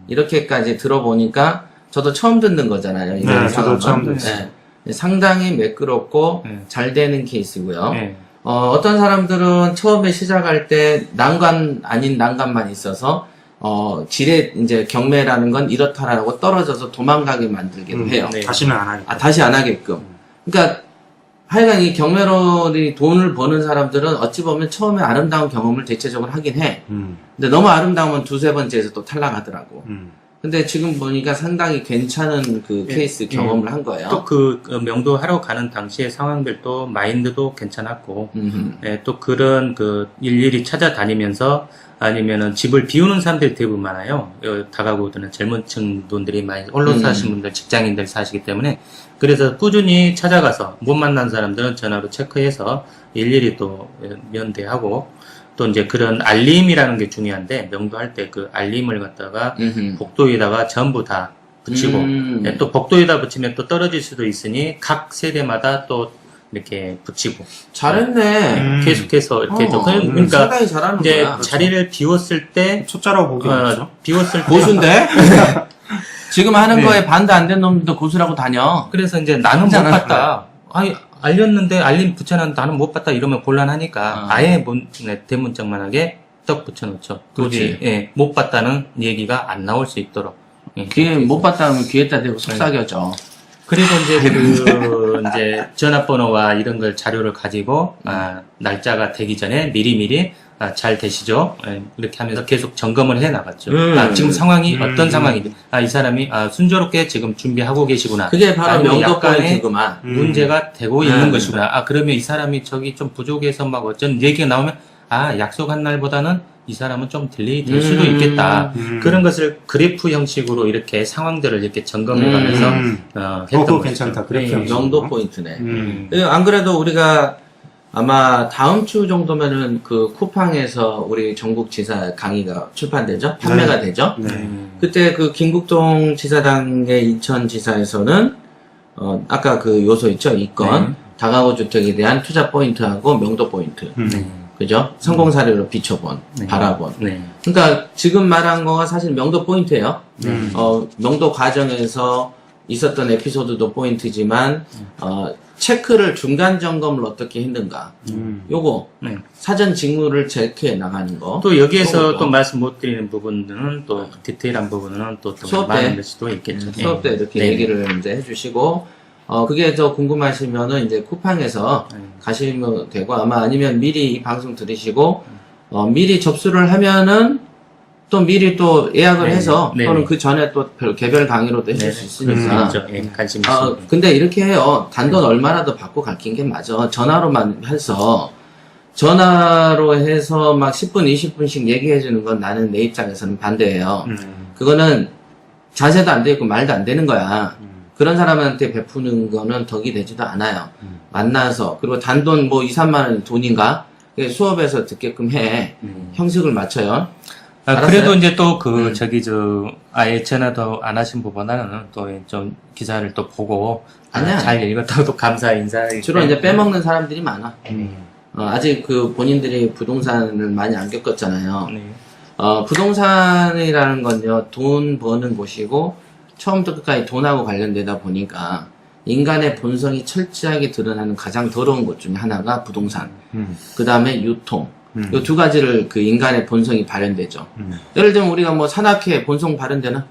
이렇게까지 들어보니까 저도 처음 듣는 거잖아요. 이런 네, 저도 상황은. 처음 듣습니다. 네. 상당히 매끄럽고 네. 잘 되는 케이스고요. 예. 어떤 사람들은 처음에 시작할 때 난관 아닌 난관만 있어서 지뢰 이제 경매라는 건 이렇다라고 떨어져서 도망가게 만들기도 해요. 네. 다시는 안 하겠다. 다시 안 하게끔. 그러니까 하여간 이 경매로 돈을 버는 사람들은 어찌 보면 처음에 아름다운 경험을 대체적으로 하긴 해. 근데 너무 아름다우면 두세 번째에서 또 탈락하더라고. 근데 지금 보니까 상당히 괜찮은 그 케이스 경험을 한 거예요. 또 그 명도 하러 가는 당시의 상황들도 마인드도 괜찮았고, 예, 또 그런 그 일일이 찾아다니면서 아니면은 집을 비우는 사람들이 대부분 많아요. 다가구들은 젊은 층 분들이 많이 홀로 사시는 분들, 직장인들 사시기 때문에 그래서 꾸준히 찾아가서 못 만난 사람들은 전화로 체크해서 일일이 또 면대하고 또 이제 그런 알림이라는 게 중요한데 명도할 때 그 알림을 갖다가 복도에다가 전부 다 붙이고 예, 또 복도에다 붙이면 또 떨어질 수도 있으니 각 세대마다 또 이렇게 붙이고 잘했네. 계속해서 이렇게 좀 그러니까 상당히 잘하는 이제 거야. 자리를 비웠을 때 초짜라고 보기 어렵죠. 비웠을 때 고수인데? 지금 하는 거에 반대 안 된 놈들도 고수라고 다녀. 그래서 이제 나는 못 봤다. 아니 알렸는데 알림 붙여놨는데 나는 못 봤다 이러면 곤란하니까 아예 대문짝만하게 떡 붙여놓죠. 그렇지. 예, 못 봤다는 얘기가 안 나올 수 있도록. 예. 귀에 못 봤다 하면 귀에다 대고 속삭여져. 그리고 이제 이제 전화번호와 이런 걸 자료를 가지고 날짜가 되기 전에 미리미리 잘 되시죠? 예, 이렇게 하면서 계속 점검을 해 나갔죠. 지금 상황이 어떤 상황인지, 이 사람이 순조롭게 지금 준비하고 계시구나. 그게 바로 아니면 명도 약간의 포인트구만. 문제가 되고 있는 것이구나. 그러면 이 사람이 저기 좀 부족해서 막 어쩐 얘기가 나오면 약속한 날보다는 이 사람은 좀 딜레이 될 수도 있겠다. 그런 것을 그래프 형식으로 이렇게 상황들을 이렇게 점검해 가면서 했던 그거 거죠. 괜찮다. 그래프 예, 형식. 명도 포인트네. 안 그래도 우리가 아마 다음 주 정도면은 그 쿠팡에서 우리 전국지사 강의가 출판되죠? 판매가 되죠? 그때 그 김국동 지사당의 인천지사에서는 아까 그 요소 있죠? 이건 다가구 주택에 대한 투자 포인트하고 명도 포인트. 그죠? 성공 사례로 비춰본, 바라본. 그러니까 지금 말한 거가 사실 명도 포인트예요. 명도 과정에서 있었던 에피소드도 포인트지만 체크를 중간 점검을 어떻게 했는가 요거 네. 사전 직무를 체크해 나가는 거 또 여기에서 요것도 또 말씀 못 드리는 부분들은 또 디테일한 부분은 또 수업 때. 많은 것도 있겠죠. 수업 때 이렇게 네. 얘기를 이제 해주시고 그게 더 궁금하시면은 이제 쿠팡에서 가시면 되고 아마 아니면 미리 이 방송 들으시고 미리 접수를 하면은 또 미리 또 예약을 네, 해서 네, 또는 네. 그 전에 또 개별 강의로도 해줄 수 있으니까 그렇죠. 예, 관심 있으면. 근데 이렇게 해요. 단돈 얼마라도 받고 가르친 게 맞아. 전화로만 해서 전화로 해서 막 10분, 20분씩 얘기해 주는 건 나는 내 입장에서는 반대예요. 그거는 자세도 안 되고 말도 안 되는 거야. 그런 사람한테 베푸는 거는 덕이 되지도 않아요. 만나서 그리고 단돈 뭐 2, 3만 원 돈인가 수업에서 듣게끔 해. 형식을 맞춰요. 알았어요? 그래도 이제 또 아예 전화도 안 하신 분보다는 또 좀 기사를 또 보고 아니야. 잘 읽었다고 또 감사 인사. 주로 이제 빼먹는 사람들이 많아. 아직 그 본인들이 부동산을 많이 안 겪었잖아요. 네. 부동산이라는 건요, 돈 버는 곳이고, 처음부터 끝까지 돈하고 관련되다 보니까, 인간의 본성이 철저하게 드러나는 가장 더러운 것 중에 하나가 부동산. 그 다음에 유통. 이 두 가지를 그 인간의 본성이 발현되죠. 예를 들면 우리가 뭐 산악회 본성 발현되나?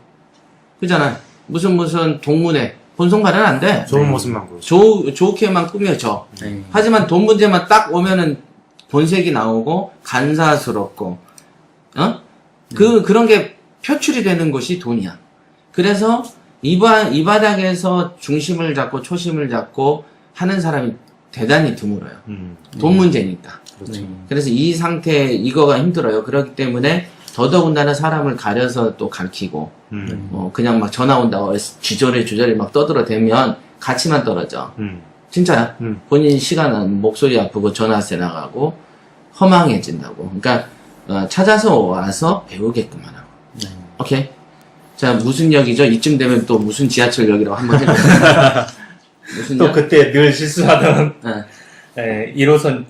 그잖아. 무슨 동문회. 본성 발현 안 돼. 좋은 모습만 보여. 좋게만 꾸며져. 네. 하지만 돈 문제만 딱 오면은 본색이 나오고 간사스럽고 그런 게 표출이 되는 것이 돈이야. 그래서 이 바닥에서 중심을 잡고 초심을 잡고 하는 사람이 대단히 드물어요. 돈 문제니까. 그렇죠. 그래서 이 상태 이거가 힘들어요. 그렇기 때문에 더더군다나 사람을 가려서 또 가르치고 그냥 막 전화 온다고 주저리 막 떠들어대면 가치만 떨어져. 진짜야. 본인 시간은 목소리 아프고 전화세 나가고 허망해진다고. 그러니까 찾아서 와서 배우게끔 하라고. 오케이. 자, 무슨 역이죠? 이쯤 되면 또 무슨 지하철역이라고 한번 해볼까요? 무슨 또 역? 그때 늘 실수하던 네. 1호선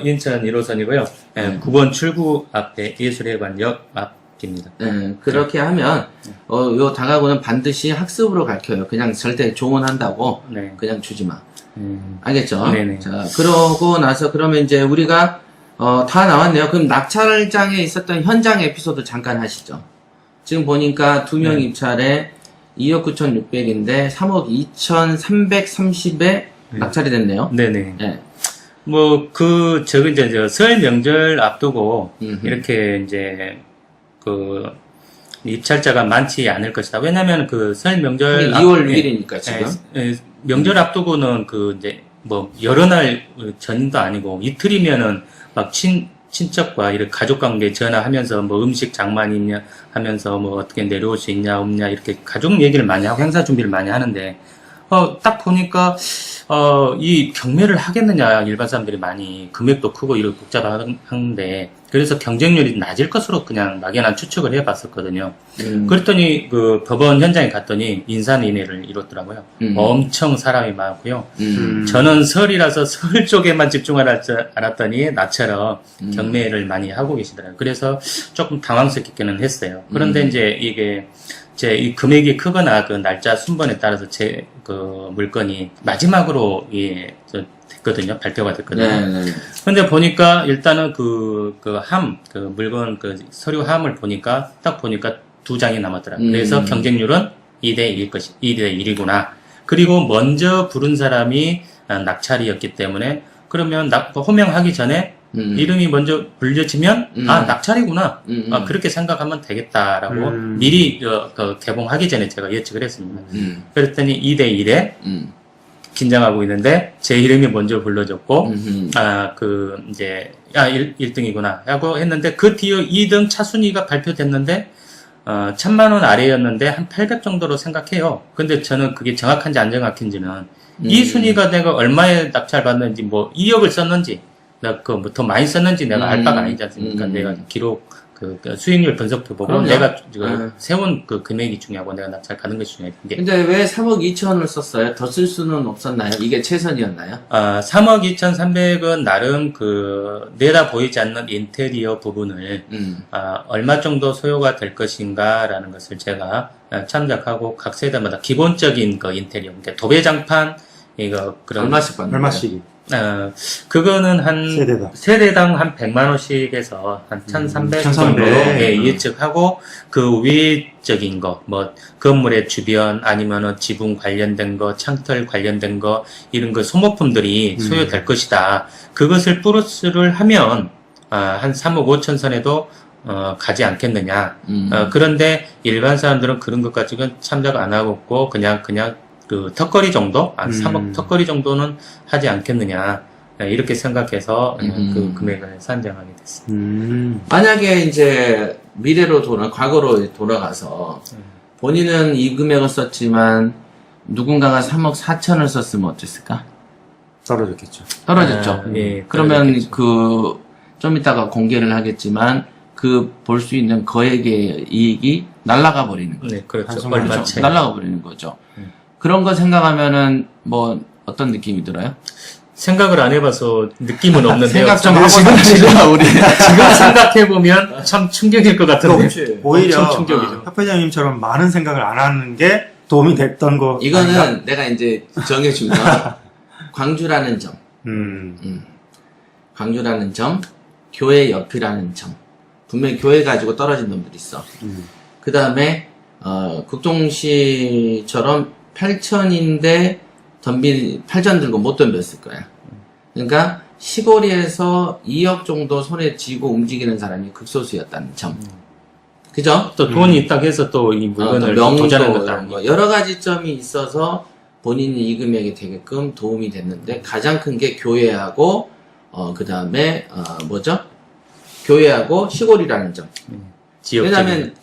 인천 1호선이고요. 9번 출구 앞에 예술회관역 앞입니다. 네, 그렇게 하면 요 다가구는 반드시 학습으로 가르쳐요. 그냥 절대 조언한다고 네. 그냥 주지 마. 알겠죠? 네네. 자, 그러고 나서 그러면 이제 우리가 다 나왔네요. 그럼 낙찰장에 있었던 현장 에피소드 잠깐 하시죠. 지금 보니까 2명 입찰에 2억 9,600인데 3억 2,330에 낙찰이 됐네요. 네네. 네. 이제 설 명절 앞두고 음흠. 이렇게 이제 입찰자가 많지 않을 것이다. 왜냐면 설 명절 2월 6일이니까 지금. 명절 앞두고는 이제 여러 날 전도 아니고 이틀이면은 막 친척과 이렇게 가족 관계 전화하면서 음식 장만 있냐 하면서 어떻게 내려올 수 있냐 없냐 이렇게 가족 얘기를 많이 하고 행사 준비를 많이 하는데 딱 보니까 이 경매를 하겠느냐 일반 사람들이 많이 금액도 크고 이렇게 복잡한데 그래서 경쟁률이 낮을 것으로 그냥 막연한 추측을 해봤었거든요. 그랬더니 법원 현장에 갔더니 인산인해를 이뤘더라고요. 엄청 사람이 많고요. 저는 설이라서 설 쪽에만 집중할 줄 알았더니 나처럼 경매를 많이 하고 계시더라고요. 그래서 조금 당황스럽기는 했어요. 그런데 이제 이게 이 금액이 크거나 날짜 순번에 따라서 물건이 마지막으로 됐거든요. 발표가 됐거든요. 네. 근데 보니까 일단은 물건 서류 함을 보니까 딱 보니까 2장이 남았더라고요. 그래서 경쟁률은 2대 1이구나. 그리고 먼저 부른 사람이 낙찰이었기 때문에 그러면 호명하기 전에 이름이 먼저 불려지면 낙찰이구나. 그렇게 생각하면 되겠다라고 미리 개봉하기 전에 제가 예측을 했습니다. 그랬더니 2대 1에 긴장하고 있는데 제 이름이 먼저 불러졌고 1등이구나 하고 했는데 그 뒤에 2등 차순위가 발표됐는데 1,000만 원 아래였는데 한 800 정도로 생각해요. 근데 저는 그게 정확한지 안 정확한지는 이 순위가 내가 얼마에 낙찰 받는지 2억을 썼는지 내가 더 많이 썼는지 내가 알 바가 아니지 않습니까? 내가 기록 그 수익률 분석도 보고 그럼요. 내가 네. 세운 그 금액이 중요하고 내가 잘 가는 것이 중요한데 근데 왜 3억 2천을 썼어요? 더 쓸 수는 없었나요? 이게 최선이었나요? 3억 2,300은 나름 그 내다 보이지 않는 인테리어 부분을 얼마 정도 소요가 될 것인가라는 것을 제가 참작하고 각 세대마다 기본적인 그 인테리어, 그러니까 도배장판 이거 그런 얼마씩 받는 얼마씩? 그거는 한 세대당 한 100만 원씩 해서 한 1,300 정도 1,300. 예측하고 그 위적인 거, 뭐 건물의 주변 아니면은 지붕 관련된 거, 창틀 관련된 거 이런 그 소모품들이 소요될 것이다. 그것을 플러스를 하면 한 3억 5천 선에도 가지 않겠느냐. 그런데 일반 사람들은 그런 것 가지고는 참작 안 하고 있고 그냥 그 턱걸이 정도, 3억 턱걸이 정도는 하지 않겠느냐 이렇게 생각해서 그 금액을 산정하게 됐습니다. 만약에 이제 과거로 돌아가서 본인은 이 금액을 썼지만 누군가가 3억 4천을 썼으면 어땠을까? 떨어졌겠죠. 떨어졌죠. 예, 그러면 떨어졌겠죠. 좀 이따가 공개를 하겠지만 볼 수 있는 거액의 이익이 날아가 버리는 거죠. 네, 그렇죠. 한순간 얼마 그렇죠. 차이. 날아가 버리는 거죠. 그런 거 생각하면은 뭐 어떤 느낌이 들어요? 생각을 안 해봐서 느낌은 없는데요. 생각 좀 하고 지금 삽시다, 우리. 생각해보면 참 충격일 것 같은데. 오히려 엄청 충격이죠. 협 회장님처럼 많은 생각을 안 하는 게 도움이 됐던 거. 이거는 아닌가? 내가 이제 정해준 건 광주라는 점, 광주라는 점, 교회 옆이라는 점. 분명히 교회 가지고 떨어진 놈들 있어. 그 다음에 국동시처럼 8천인데 8천 들고 못 덤볐을 거야. 그러니까 시골에서 2억 정도 손에 쥐고 움직이는 사람이 극소수였다는 점. 그죠? 또 돈이 있다고 해서 또 이 물건을 명도 도전하는 것도 이런 아니고. 거 여러 가지 점이 있어서 본인이 이 금액이 되게끔 도움이 됐는데 가장 큰 게 교회하고 그 다음에 교회하고 시골이라는 점. 지역적인. 왜냐하면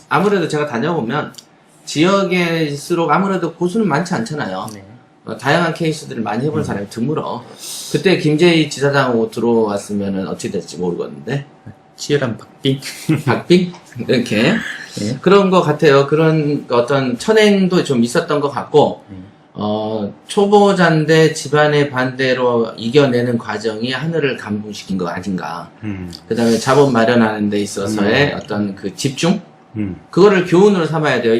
아무래도 제가 다녀보면 지역일수록 아무래도 고수는 많지 않잖아요. 네. 다양한 케이스들을 많이 해본 사람이 드물어. 그때 김재희 지사장하고 들어왔으면 어찌 될지 모르겠는데. 치열한 박빙. 박빙? 이렇게. 네. 그런 것 같아요. 그런 어떤 천행도 좀 있었던 것 같고, 초보자인데 집안의 반대로 이겨내는 과정이 하늘을 감동시킨 거 아닌가. 그 다음에 자본 마련하는 데 있어서의 어떤 그 집중? 그거를 교훈으로 삼아야 돼요.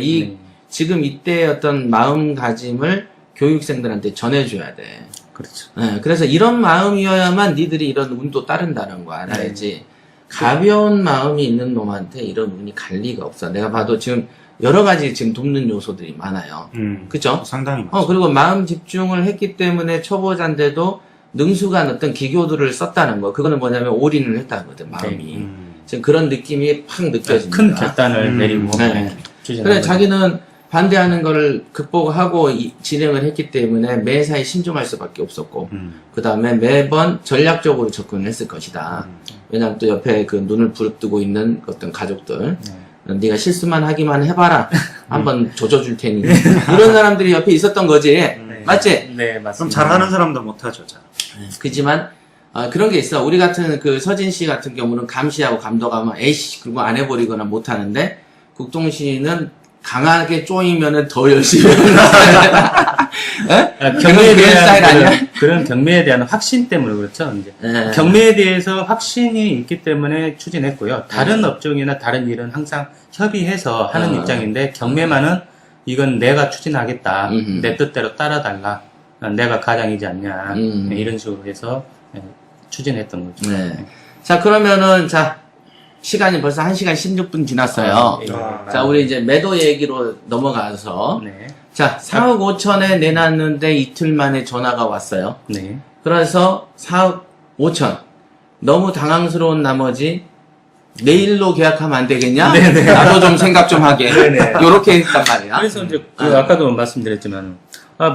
지금 이때 어떤 마음가짐을 교육생들한테 전해줘야 돼. 그렇죠. 네, 그래서 이런 마음이어야만 니들이 이런 운도 따른다는 거 알아야지. 가벼운 마음이 있는 놈한테 이런 운이 갈 리가 없어. 내가 봐도 지금 여러 가지 지금 돕는 요소들이 많아요. 그죠? 상당히 많죠. 그리고 마음 집중을 했기 때문에 초보자인데도 능숙한 어떤 기교들을 썼다는 거. 그거는 뭐냐면 올인을 했다거든, 마음이. 지금 그런 느낌이 팍 느껴집니다. 큰 결단을 내리고. 네. 추진하는 그래, 거죠. 자기는 반대하는 거를 극복하고 진행을 했기 때문에 매사에 신중할 수밖에 없었고, 그 다음에 매번 전략적으로 접근을 했을 것이다. 왜냐하면 또 옆에 그 눈을 부릅뜨고 있는 어떤 가족들, 네가 실수만 하기만 해봐라. 한번 조져줄 테니. 이런 사람들이 옆에 있었던 거지. 맞지? 네, 맞습니다. 그럼 잘하는 사람도 못하죠. 잘. 그지만, 그런 게 있어. 우리 같은 그 서진 씨 같은 경우는 감시하고 감독하면 에이씨, 그거 안 해버리거나 못 하는데, 국동시는 강하게 쪼이면은 더 열심히 하는 경매에 그런 스타일 아니야? 대한 그런 경매에 대한 확신 때문에 그렇죠. 이제 네. 경매에 대해서 확신이 있기 때문에 추진했고요. 다른 업종이나 다른 일은 항상 협의해서 하는 입장인데 경매만은 이건 내가 추진하겠다. 내 뜻대로 따라달라. 내가 가장이지 않냐. 이런 식으로 해서 추진했던 거죠. 네. 자, 그러면은, 시간이 벌써 1시간 16분 지났어요. 자, 우리 이제 매도 얘기로 넘어가서. 네. 자, 4억 5천에 내놨는데 이틀 만에 전화가 왔어요. 네. 그래서 4억 5천. 너무 당황스러운 나머지 내일로 계약하면 안 되겠냐? 나도 좀 생각 좀 하게. 요렇게 했단 말이야. 그래서 이제 아까도 말씀드렸지만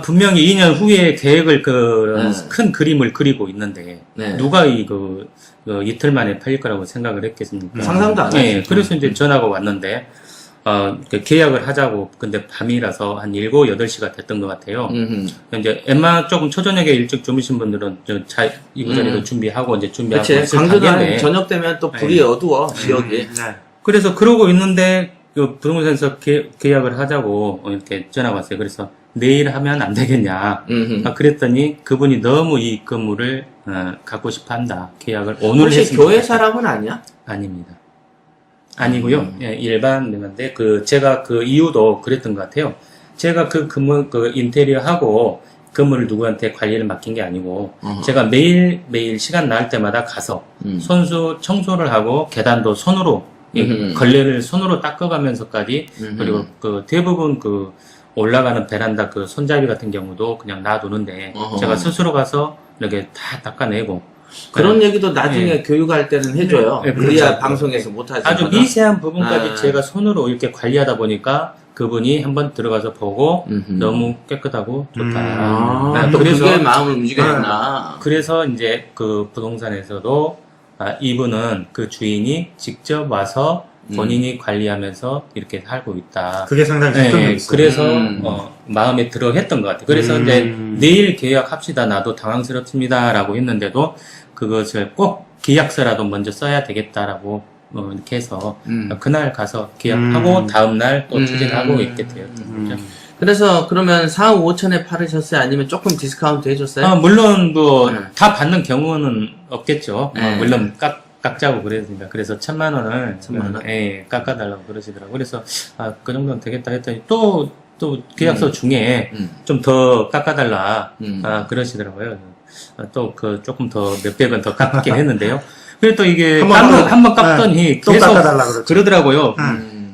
분명히 2년 후에 계획을 큰 그림을 그리고 있는데 네. 누가 이틀 만에 팔릴 거라고 생각을 했겠습니까? 상상도 안 네, 하죠. 그래서 이제 전화가 왔는데 계약을 하자고, 근데 밤이라서 한 7, 8시가 됐던 것 같아요. 이제 웬만 조금 초저녁에 일찍 주무신 분들은 이부 자리도 준비하고 이제 준비하고 그치. 있을 강조도 단계인데. 저녁 되면 또 불이 어두워, 지역이. 네. 그래서 그러고 있는데 그 부동산에서 계약을 하자고 이렇게 전화가 왔어요. 그래서 내일 하면 안 되겠냐. 그랬더니 그분이 너무 이 건물을 갖고 싶어 한다. 계약을 오늘 혹시 했으면 교회 좋겠다. 사람은 아니야? 아닙니다. 아니고요. 예, 일반 매매인데 제가 그 이유도 그랬던 것 같아요. 제가 그 건물 그 인테리어 하고 건물을 누구한테 관리를 맡긴 게 아니고 제가 매일 시간 날 때마다 가서 손수 청소를 하고 계단도 손으로 걸레를 손으로 닦아가면서까지 그리고 그 대부분 그 올라가는 베란다 그 손잡이 같은 경우도 그냥 놔두는데 제가 스스로 가서 이렇게 다 닦아내고 그런 얘기도 나중에 교육할 때는 해줘요. 네, 그래야 그렇죠. 방송에서 못하지. 아주 미세한 부분까지 아. 제가 손으로 이렇게 관리하다 보니까 그분이 한번 들어가서 보고 너무 깨끗하고 좋다. 또 그래서 그게 마음을 움직였구나. 그래서 이제 그 부동산에서도 이분은 그 주인이 직접 와서 본인이 관리하면서 이렇게 살고 있다. 그게 상당히 네, 설득력 있어요. 그래서 마음에 들어 했던 것 같아요. 그래서 이제 내일 계약합시다. 나도 당황스럽습니다라고 했는데도 그것을 꼭 계약서라도 먼저 써야 되겠다라고 이렇게 해서 그날 가서 계약하고 다음날 또 추진하고 있게 되었던 거죠. 그래서 그러면 4억 5천에 팔으셨어요? 아니면 조금 디스카운트 해줬어요? 물론 다 받는 경우는 없겠죠. 네. 물론 깎자고 그랬습니다. 그래서 1,000만 원을 원? 깎아달라고 그러시더라고요. 그래서 그 정도는 되겠다 했더니 또 계약서 중에 좀 더 깎아달라 그러시더라고요. 또 조금 더 몇백원 더 깎긴 했는데요. 그래도 또 이게 한번 깎더니 또 계속 깎아달라 그러죠. 그러더라고요.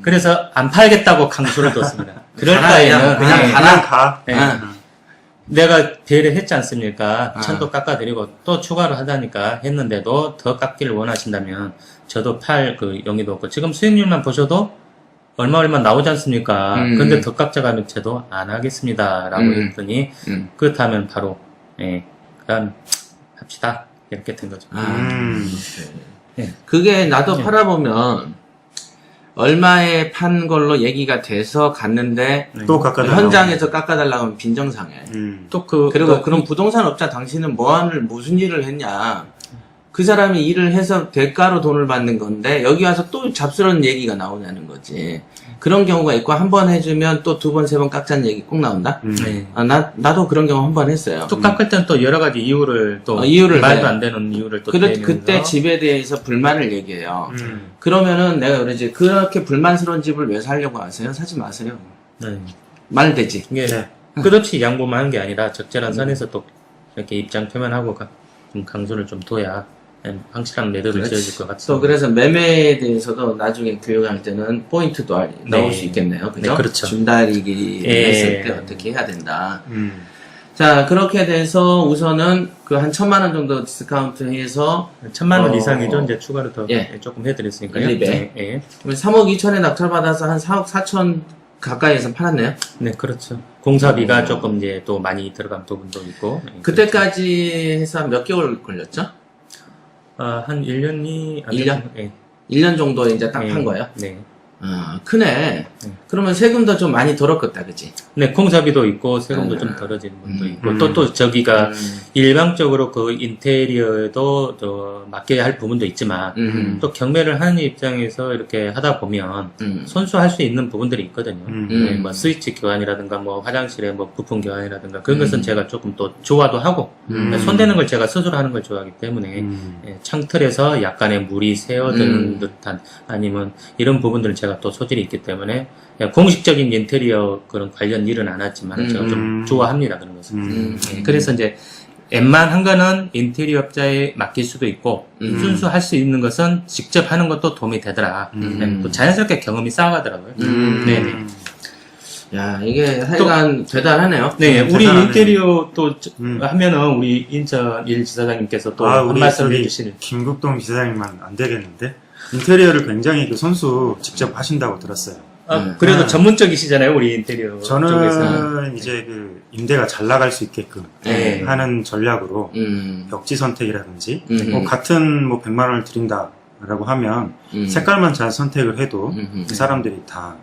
그래서 안 팔겠다고 강수를 뒀습니다. 그럴 가라, 바에는 그냥 예, 가라. 가. 예. 아. 내가 배려했지 않습니까? 1,000도 깎아드리고 또 추가로 하자니까 했는데도 더 깎기를 원하신다면 저도 그 용의도 없고 지금 수익률만 보셔도 얼마 나오지 않습니까? 근데 더 깎자고 하면 저도 안 하겠습니다. 라고 했더니 그렇다면 바로 그럼 합시다. 이렇게 된 거죠. 그게 나도 팔아보면 얼마에 판 걸로 얘기가 돼서 갔는데 또 깎아달라고. 현장에서 깎아달라고 하면 빈정상해. 또 그리고 그럼 부동산 업자 당신은 무슨 일을 했냐. 그 사람이 일을 해서 대가로 돈을 받는 건데 여기 와서 또 잡스러운 얘기가 나오냐는 거지. 그런 경우가 있고 한 번 해주면 또 2번, 3번 깎자는 얘기 꼭 나온다? 네. 나도 그런 경우 한 번 했어요. 또 깎을 때는 또 여러 가지 이유를 또 이유를 말도 내. 안 되는 이유를 또 그때 대면서. 집에 대해서 불만을 얘기해요. 그러면은 내가 그러지 그렇게 불만스러운 집을 왜 살려고 하세요? 사지 마세요. 네. 말 되지. 이게 네. 끝없이 양보만 하는 게 아니라 적절한 선에서 또 이렇게 입장 표명하고 좀 강조를 좀 둬야 확실한 매듭을 지어질 것 같습니다. 또 그래서 매매에 대해서도 나중에 교육할 때는 포인트도 넣을 수 있겠네요. 그죠? 네, 그렇죠. 준다리기 예. 했을 때 어떻게 해야 된다. 자, 그렇게 돼서 우선은 그 한 1,000만 원 정도 디스카운트 해서 1,000만 원 이상이죠. 이제 추가로 더 예. 조금 해드렸으니까요. 1, 2배. 예. 3억 2천에 낙찰받아서 한 4억 4천 가까이에서 팔았네요. 네, 그렇죠. 공사비가 조금 이제 또 많이 들어간 부분도 있고. 예, 그때까지 해서 몇 개월 걸렸죠? 한 1년이 1년? 예. 1년 정도 이제 딱 판 거예요? 네. 크네. 그러면 세금도 좀 많이 덜었겠다, 그치? 네, 공사비도 있고 세금도 좀 덜어지는 분도 있고 또 저기가 일방적으로 그 인테리어에도 또 맡겨야 할 부분도 있지만 또 경매를 하는 입장에서 이렇게 하다 보면 손수할 수 있는 부분들이 있거든요. 네, 뭐 스위치 교환이라든가 뭐 화장실에 뭐 부품 교환이라든가 그런 것은 제가 조금 또 좋아도 하고 손대는 걸 제가 스스로 하는 걸 좋아하기 때문에 창틀에서 약간의 물이 새어드는 듯한 아니면 이런 부분들은 제가 또 소질이 있기 때문에 공식적인 인테리어 그런 관련 일은 안 하지만 제가 좀 좋아합니다 그런 것은. 그래서 이제 웬만한 거는 인테리어 업자에 맡길 수도 있고 순수할 수 있는 것은 직접 하는 것도 도움이 되더라. 또 자연스럽게 경험이 쌓아가더라고요. 네네. 야, 이게 하여간 대단하네요. 네, 우리 대단하네. 인테리어 또 하면은 우리 인천 일 지사장님께서 또 한 우리 말씀 해주시는. 김국동 지사장님만 안 되겠는데? 인테리어를 굉장히 그 손수 직접 하신다고 들었어요. 그래도 전문적이시잖아요, 우리 인테리어 저는 쪽에서. 이제 그 임대가 잘 나갈 수 있게끔 하는 전략으로 벽지 선택이라든지 뭐 같은 뭐 100만 원을 드린다 라고 하면 색깔만 잘 선택을 해도 그 사람들이 다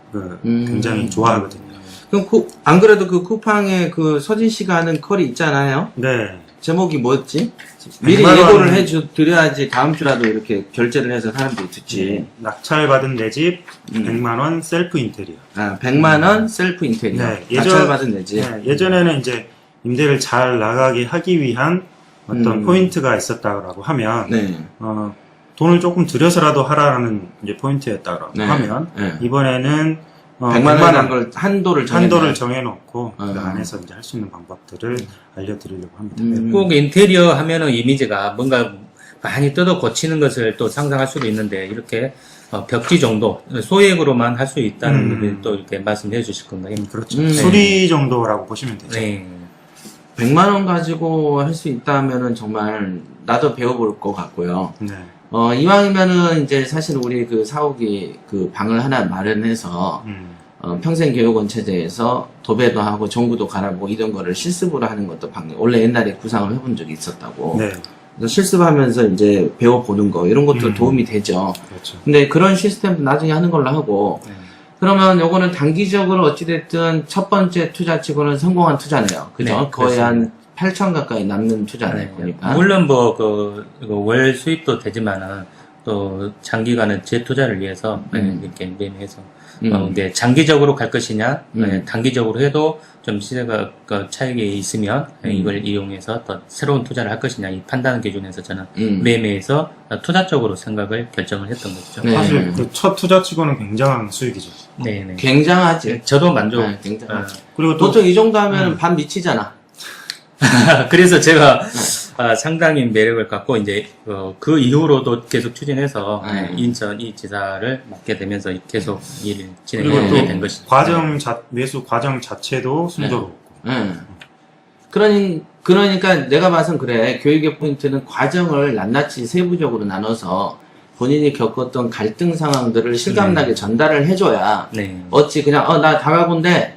굉장히 좋아하거든요. 그럼 안 그래도 그 쿠팡에 그 서진 씨가 하는 컬이 있잖아요. 네. 제목이 뭐였지? 미리 100만 예고를 원. 드려야지 다음 주라도 이렇게 결제를 해서 사람들이 듣지. 낙찰받은 내 집 100만원 셀프 인테리어. 아, 100만원 셀프 인테리어. 네, 낙찰받은 내 집. 네, 예전에는 이제 임대를 잘 나가게 하기 위한 어떤 포인트가 있었다고 하면, 네. 돈을 조금 들여서라도 하라는 이제 포인트였다고 네. 하면, 네. 이번에는 100만 원이라는 걸 한도를 정해놓고 그 안에서 이제 할 수 있는 방법들을 알려드리려고 합니다. 네. 꼭 인테리어 하면은 이미지가 뭔가 많이 뜯어 고치는 것을 또 상상할 수도 있는데 이렇게 벽지 정도 소액으로만 할 수 있다는 의미를 또 이렇게 말씀해 주실 건가요? 그렇죠. 수리 정도라고 보시면 되죠. 네. 100만 원 가지고 할 수 있다면은 정말 나도 배워볼 것 같고요. 네. 이왕이면은 이제 사실 우리 그 사옥이 그 방을 하나 마련해서 평생 교육원 체제에서 도배도 하고 전구도 갈아보고 이런 거를 실습으로 하는 것도 원래 옛날에 구상을 해본 적이 있었다고. 네. 그래서 실습하면서 이제 배워보는 거 이런 것도 도움이 되죠. 그렇죠. 근데 그런 시스템도 나중에 하는 걸로 하고 그러면 요거는 단기적으로 어찌됐든 첫 번째 투자치고는 성공한 투자네요. 그죠? 네, 거의 그렇습니다. 한 8천 가까이 남는 투자네, 보니까. 물론 월 수입도 되지만은 또 장기간은 재투자를 위해서 이렇게 매매해서 이제 장기적으로 갈 것이냐, 단기적으로 해도 좀 시세가 차익이 있으면 이걸 이용해서 또 새로운 투자를 할 것이냐 이 판단 기준에서 저는 매매에서 투자적으로 생각을 결정을 했던 것이죠. 네. 사실 그 첫 투자치고는 굉장한 수익이죠. 네네. 굉장하지. 저도 만족. 네, 굉장하지. 그리고 또 보통 이 정도 하면 반 미치잖아. 그래서 제가 상당히 매력을 갖고 이제 그 이후로도 계속 추진해서 인천 이 지사를 맡게 되면서 계속 일을 그리고 진행하게 된 또 것이죠. 매수 과정 자체도 순조롭고. 그러니까 내가 봐선 그래. 교육의 포인트는 과정을 낱낱이 세부적으로 나눠서 본인이 겪었던 갈등 상황들을 실감나게 전달을 해줘야 네. 어찌 그냥 나 다가구인데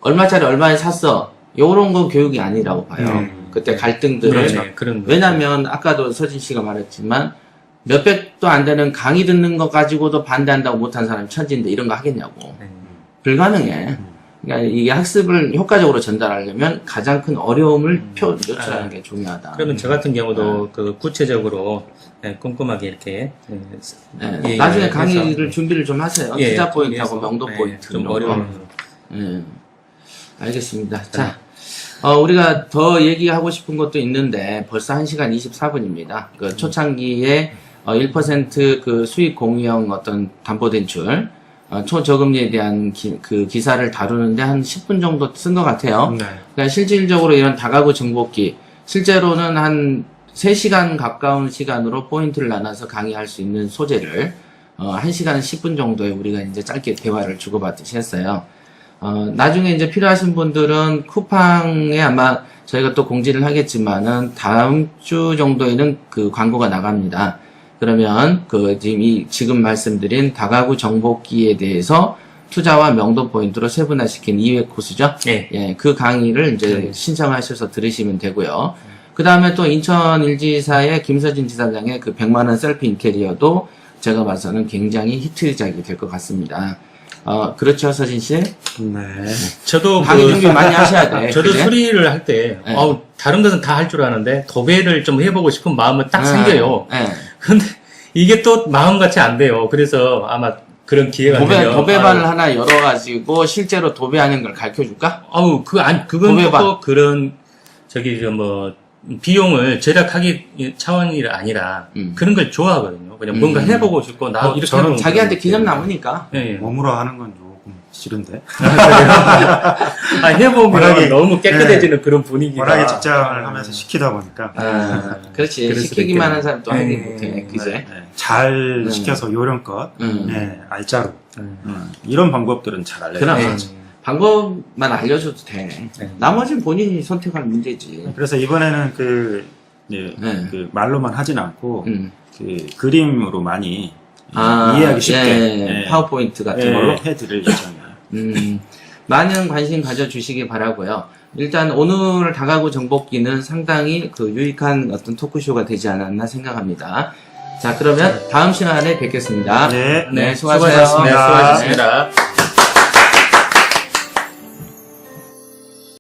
얼마짜리 얼마에 샀어. 요런 건 교육이 아니라고 봐요. 그때 갈등들을. 네, 그런 거. 왜냐면 아까도 서진 씨가 말했지만 몇백도 안 되는 강의 듣는 거 가지고도 반대한다고 못한 사람이 천지인데 이런 거 하겠냐고. 불가능해. 그러니까 이게 학습을 효과적으로 전달하려면 가장 큰 어려움을 노출하는 게 중요하다. 그러면 저 같은 경우도 그 구체적으로 꼼꼼하게 이렇게 나중에 강의를 준비를 좀 하세요. 예, 투자 포인트하고 준비해서, 명도 포인트. 좀 어려운. 알겠습니다. 자, 우리가 더 얘기하고 싶은 것도 있는데 벌써 1시간 24분입니다. 그 초창기에 1% 그 수익 공유형 어떤 담보대출 초저금리에 대한 그 기사를 다루는데 한 10분 정도 쓴 것 같아요. 네. 그러니까 실질적으로 이런 다가구 정복기 실제로는 한 3시간 가까운 시간으로 포인트를 나눠서 강의할 수 있는 소재를 1시간 10분 정도에 우리가 이제 짧게 대화를 주고받듯이 했어요. 나중에 이제 필요하신 분들은 쿠팡에 아마 저희가 또 공지를 하겠지만은 다음 주 정도에는 그 광고가 나갑니다. 그러면 지금 말씀드린 다가구 정복기에 대해서 투자와 명도 포인트로 세분화시킨 2회 코스죠. 네. 예, 그 강의를 이제 신청하셔서 들으시면 되고요. 그 다음에 또 인천 일지사의 김서진 지사장의 그 100만원 셀프 인테리어도 제가 봐서는 굉장히 히트작이 될 것 같습니다. 그렇죠, 서진 씨? 네. 저도 강의 준비 많이 하셔야 돼. 저도 그래? 수리를 할 때, 네. 다른 것은 다 할 줄 아는데, 도배를 좀 해보고 싶은 마음은 딱 생겨요. 네. 근데 이게 또 마음같이 안 돼요. 그래서 아마 그런 기회가 되면. 도배반을 하나 열어가지고 실제로 도배하는 걸 가르쳐 줄까? 그건 도배반. 또 그런, 비용을 절약하기 차원이 아니라, 그런 걸 좋아하거든요. 그냥 뭔가 해보고 싶고, 이렇게 저는 해보고 자기한테 싶고. 기념 남으니까. 예, 예. 몸으로 하는 건 조금 싫은데. 해보면 워낙에, 너무 깨끗해지는 그런 분위기가. 워낙에 직장을 하면서 시키다 보니까. 그렇지. 그랬을 시키기만 때 한 사람 또 하기 네. 못해. 그제? 네. 잘 시켜서 요령껏, 알짜로. 이런 방법들은 잘 알려줘야죠. 방법만 알려줘도 돼. 네. 나머지는 본인이 선택할 문제지. 그래서 이번에는 그 말로만 하진 않고, 그 그림으로 많이 이해하기 쉽게 파워포인트 같은 걸로 해드릴 예정이에요. 많은 관심 가져주시기 바라고요. 일단 오늘 다가구 정복기는 상당히 그 유익한 어떤 토크쇼가 되지 않았나 생각합니다. 자, 그러면 다음 시간에 뵙겠습니다. 네. 네, 수고하세요. 수고하셨습니다. 수고하셨습니다.